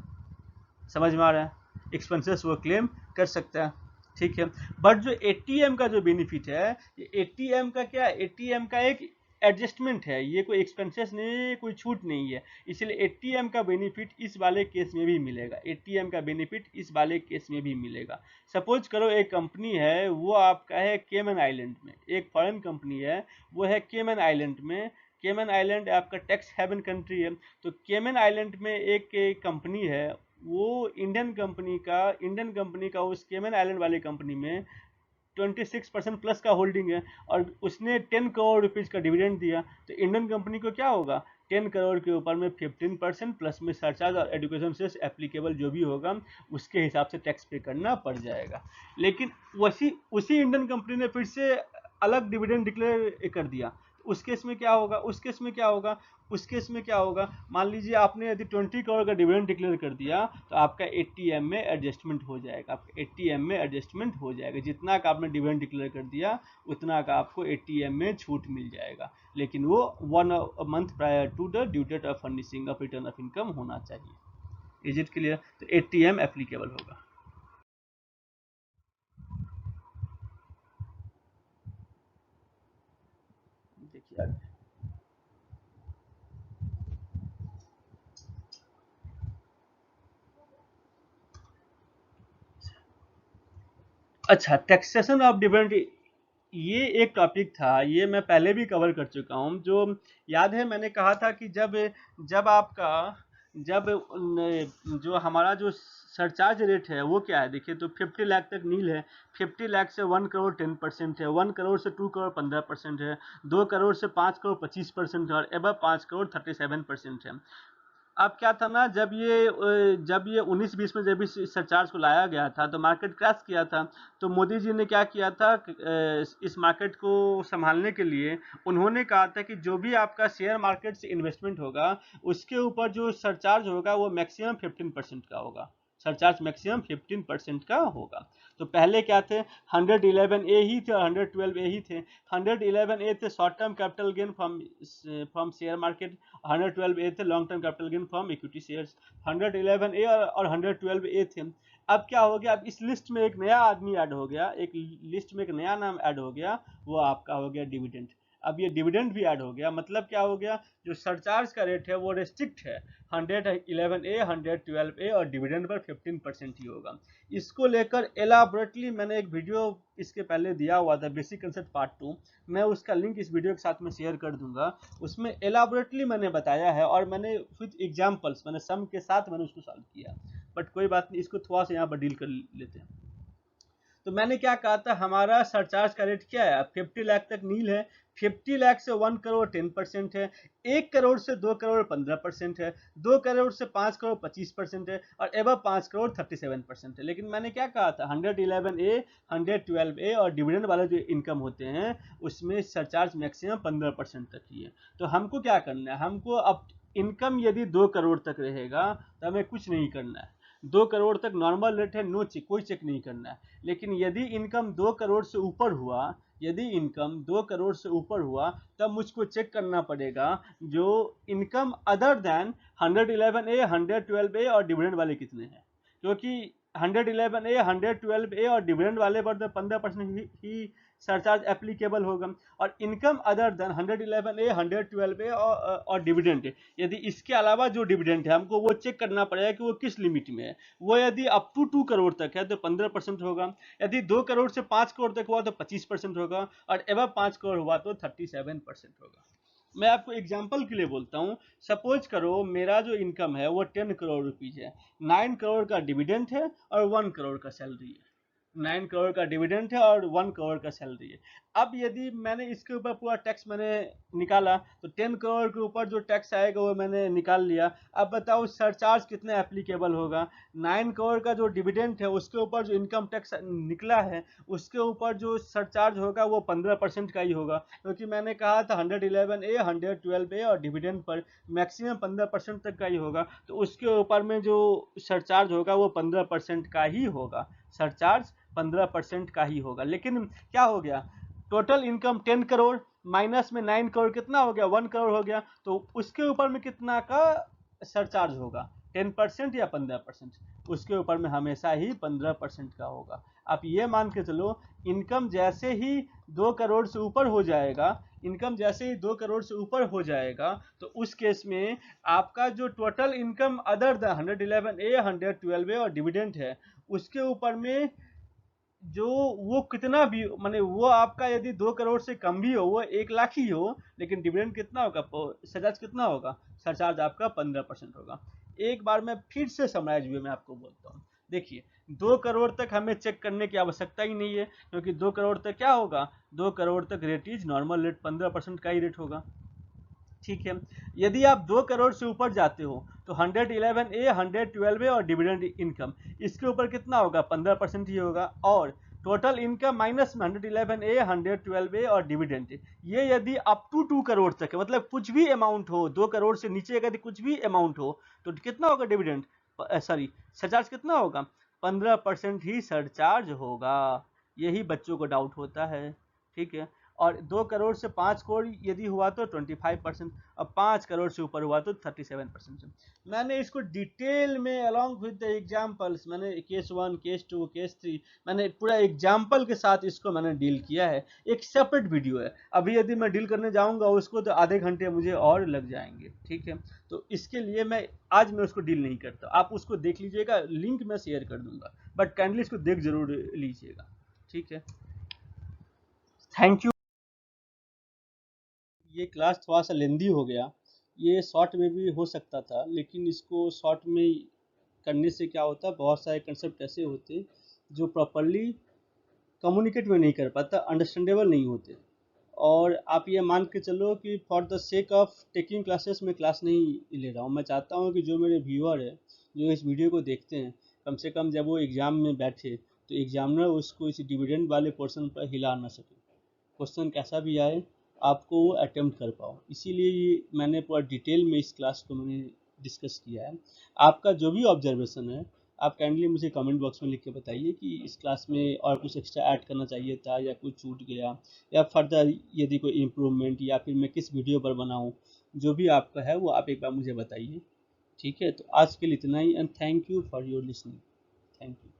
A: समझ में आ रहा है? एक्सपेंसेस वो क्लेम कर सकता है, ठीक है। बट जो ATM का जो बेनिफिट है, ये ATM का क्या है, ATM का एक एडजस्टमेंट है, ये कोई एक्सपेंसेस नहीं है, कोई छूट नहीं है, इसलिए ATM का बेनिफिट इस वाले केस में भी मिलेगा। ATM का बेनिफिट इस वाले केस में भी मिलेगा। सपोज करो एक कंपनी है, वो आपका है केमन आइलैंड में, एक फॉरेन कंपनी है वो है केमन आइलैंड में। केमन आइलैंड आपका टैक्स हेवन कंट्री है, तो केमन आइलैंड में एक कंपनी है, वो इंडियन कंपनी का उस केमन आइलैंड वाली कंपनी में 26% प्लस का होल्डिंग है और उसने 10 करोड़ रुपीज़ का डिविडेंड दिया, तो इंडियन कंपनी को क्या होगा, 10 करोड़ के ऊपर में 15% प्लस में सरचार्ज और एजुकेशन सेस एप्लीकेबल जो भी होगा उसके हिसाब से टैक्स पे करना पड़ जाएगा। लेकिन उसी इंडियन कंपनी ने फिर से अलग डिविडेंड डिक्लेयर कर दिया, उस केस में क्या होगा, मान लीजिए आपने यदि 20 करोड़ का डिविडेंड डिक्लेयर कर दिया तो आपका ATM में एडजस्टमेंट हो जाएगा, जितना का आपने डिविडेंड डिक्लेयर कर दिया उतना का आपको ATM में छूट मिल जाएगा, लेकिन वो 1 month prior to the due date of furnishing of return of income होना चाहिए। Is it clear? तो ATM एप्लीकेबल होगा। देखिए अच्छा, टैक्सेशन ऑफ डिविडेंड, ये एक टॉपिक था, ये मैं पहले भी कवर कर चुका हूँ। जो याद है मैंने कहा था कि जब आपका जब जो हमारा जो सरचार्ज रेट है वो क्या है, देखिए तो 50 लाख तक नील है, 50 लाख से 1 करोड़ 10% है, 1 करोड़ से 2 करोड़ 15% है, 2 करोड़ से 5 करोड़ 25% है और एबव 5 करोड़ 37% है। अब क्या था ना, जब ये 19-20 में जब इस सरचार्ज को लाया गया था तो मार्केट क्रैश किया था, तो मोदी जी ने क्या किया था, इस मार्केट को संभालने के लिए उन्होंने कहा था कि जो भी आपका शेयर मार्केट से इन्वेस्टमेंट होगा उसके ऊपर जो सरचार्ज होगा वो मैक्सिमम 15% का होगा, सरचार्ज मैक्सिमम 15% का होगा। तो पहले क्या थे, 111A ही थे और 112A ही थे। 111A थे short term capital gain from share market, 112A थे long term capital gain from equity shares. 111A और 112A थे। अब क्या हो गया, अब इस लिस्ट में एक नया आदमी ऐड हो गया, एक लिस्ट में एक नया नाम ऐड हो गया, वो आपका हो गया डिविडेंड। अब ये डिविडेंड भी ऐड हो गया, मतलब क्या हो गया, जो सरचार्ज का रेट है वो रेस्ट्रिक्ट है 111A 112A और डिविडेंड पर 15% ही होगा। इसको लेकर एलाबोरेटली मैंने एक वीडियो इसके पहले दिया हुआ था, बेसिक कंसेप्ट पार्ट 2, मैं उसका लिंक इस वीडियो के साथ में शेयर कर दूंगा। उसमें एलाबोरेटली मैंने बताया है और मैंने विद एग्जांपल्स, मैंने सम के साथ मैंने उसको सॉल्व किया। बट कोई बात नहीं, इसको थोड़ा सा यहाँ पर डील कर लेते हैं। तो मैंने क्या कहा था, हमारा सरचार्ज का रेट क्या है, 50 लाख तक नील है, 50 लाख से 1 करोड़ 10% है, 1 करोड़ से 2 करोड़ 15% है, 2 करोड़ से 5 करोड़ 25% है और एबव 5 करोड़ 37% है। लेकिन मैंने क्या कहा था, 111A 112A और डिविडेंड वाले जो इनकम होते हैं उसमें सरचार्ज मैक्सिमम 15% तक ही है। तो हमको क्या करना है, हमको अब इनकम यदि 2 करोड़ तक रहेगा तो हमें कुछ नहीं करना है, 2 करोड़ तक नॉर्मल रेट है, नो चेक, कोई चेक नहीं करना है। लेकिन यदि इनकम 2 करोड़ से ऊपर हुआ, यदि इनकम 2 करोड़ से ऊपर हुआ तब मुझको चेक करना पड़ेगा जो income other than 111A 112A और डिविडेंड वाले कितने हैं, क्योंकि 111A, 112A और डिविडेंड वाले पर तो 15% ही सरचार्ज एप्लीकेबल होगा। और income other than 111A, 112A और डिविडेंड, यदि इसके अलावा जो डिविडेंड है हमको वो चेक करना पड़ेगा कि वो किस लिमिट में है। वो यदि अप टू 2 करोड़ तक है तो 15% होगा, यदि 2 करोड़ से 5 करोड़ तक हुआ तो 25% होगा, और एवं 5 करोड़ हुआ तो 37% होगा। मैं आपको एग्जाम्पल के लिए बोलता हूँ, सपोज करो मेरा जो इनकम है वो 10 करोड़ रुपीज है, 9 करोड़ का डिविडेंड है और 1 करोड़ का सैलरी है। 9 करोड़ का डिविडेंड है और 1 करोड़ का सैलरी है। अब यदि मैंने इसके ऊपर पूरा टैक्स मैंने निकाला तो 10 करोड़ के ऊपर जो टैक्स आएगा वो मैंने निकाल लिया। अब बताओ सरचार्ज कितने एप्लीकेबल होगा। 9 करोड़ का जो डिविडेंड है उसके ऊपर जो इनकम टैक्स निकला है उसके ऊपर जो सरचार्ज होगा वो 15% का ही होगा, क्योंकि मैंने कहा था 111A, 112A और डिविडेंड पर मैक्सिमम 15% तक का ही होगा, तो उसके ऊपर में जो सरचार्ज होगा वो 15% का ही होगा। सरचार्ज 15% का ही होगा। लेकिन क्या हो गया, टोटल इनकम 10 करोड़ माइनस में 9 करोड़ कितना हो गया, 1 करोड़ हो गया, तो उसके ऊपर में कितना का सरचार्ज होगा, 10% या 15%? उसके ऊपर में हमेशा ही 15% का होगा। आप ये मान के चलो, इनकम जैसे ही 2 करोड़ से ऊपर हो जाएगा, इनकम जैसे ही 2 करोड़ से ऊपर हो जाएगा तो उस केस में आपका जो total income other the 111A, 112A और डिविडेंड है उसके ऊपर में जो वो कितना भी माने वो आपका यदि 2 करोड़ से कम भी हो, वो 1 लाख ही हो, लेकिन डिविडेंड कितना होगा, सरचार्ज कितना होगा, सरचार्ज आपका 15% होगा। एक बार मैं फिर से समराइज वे में आपको बोलता हूँ। देखिए 2 करोड़ तक हमें चेक करने की आवश्यकता ही नहीं है, क्योंकि 2 करोड़ तक क्या होगा, 2 करोड़ तक रेट इज नॉर्मल रेट, 15% का ही रेट होगा। ठीक है, यदि आप 2 करोड़ से ऊपर जाते हो तो 111A, 112A और डिविडेंड इनकम, इसके ऊपर कितना होगा, 15% ही होगा। और टोटल इनकम माइनस में 111A, 112A और डिविडेंड, ये यदि अप टू 2 करोड़ तक है, मतलब कुछ भी अमाउंट हो, 2 करोड़ से नीचे यदि कुछ भी अमाउंट हो तो कितना होगा डिविडेंड, सॉरी सरचार्ज कितना होगा, 15% ही सरचार्ज होगा। यही बच्चों को डाउट होता है। ठीक है, और 2 करोड़ से 5 करोड़ यदि हुआ तो 25%, और 5 करोड़ से ऊपर हुआ तो 37%। मैंने इसको डिटेल में अलॉन्ग विद द एग्जाम्पल्स, मैंने केस 1, केस 2, केस 3, मैंने पूरा एग्जाम्पल के साथ इसको मैंने डील किया है। एक सेपरेट वीडियो है, अभी यदि मैं डील करने जाऊंगा उसको तो आधे घंटे मुझे और लग जाएंगे। ठीक है, तो इसके लिए आज मैं उसको डील नहीं करता, आप उसको देख लीजिएगा, लिंक मैं शेयर कर दूंगा, बट काइंडली इसको देख जरूर लीजिएगा। ठीक है, थैंक यू। ये क्लास थोड़ा सा लेंदी हो गया, ये शॉर्ट में भी हो सकता था, लेकिन इसको शॉर्ट में करने से क्या होता है, बहुत सारे कंसेप्ट ऐसे होते जो प्रॉपरली कम्युनिकेट में नहीं कर पाता, अंडरस्टैंडेबल नहीं होते। और आप ये मान के चलो कि for the sake of taking classes मैं क्लास नहीं ले रहा हूँ। मैं चाहता हूँ कि जो मेरे व्यूअर है, जो इस वीडियो को देखते हैं, कम से कम जब वो एग्ज़ाम में बैठे तो एग्जामिनर उसको इस डिविडेंड वाले पोर्शन पर हिला ना सके, क्वेश्चन कैसा भी आए आपको वो अटेम्प्ट कर पाओ। इसीलिए ये मैंने पूरा डिटेल में इस क्लास को मैंने डिस्कस किया है। आपका जो भी ऑब्जर्वेशन है आप काइंडली मुझे कमेंट बॉक्स में लिख के बताइए कि इस क्लास में और कुछ एक्स्ट्रा ऐड करना चाहिए था या कुछ छूट गया, या फर्दर यदि कोई इम्प्रूवमेंट, या फिर मैं किस वीडियो पर बनाऊँ, जो भी आपका है वो आप एक बार मुझे बताइए। ठीक है, तो आज के लिए इतना ही, and thank you for your listening. Thank you.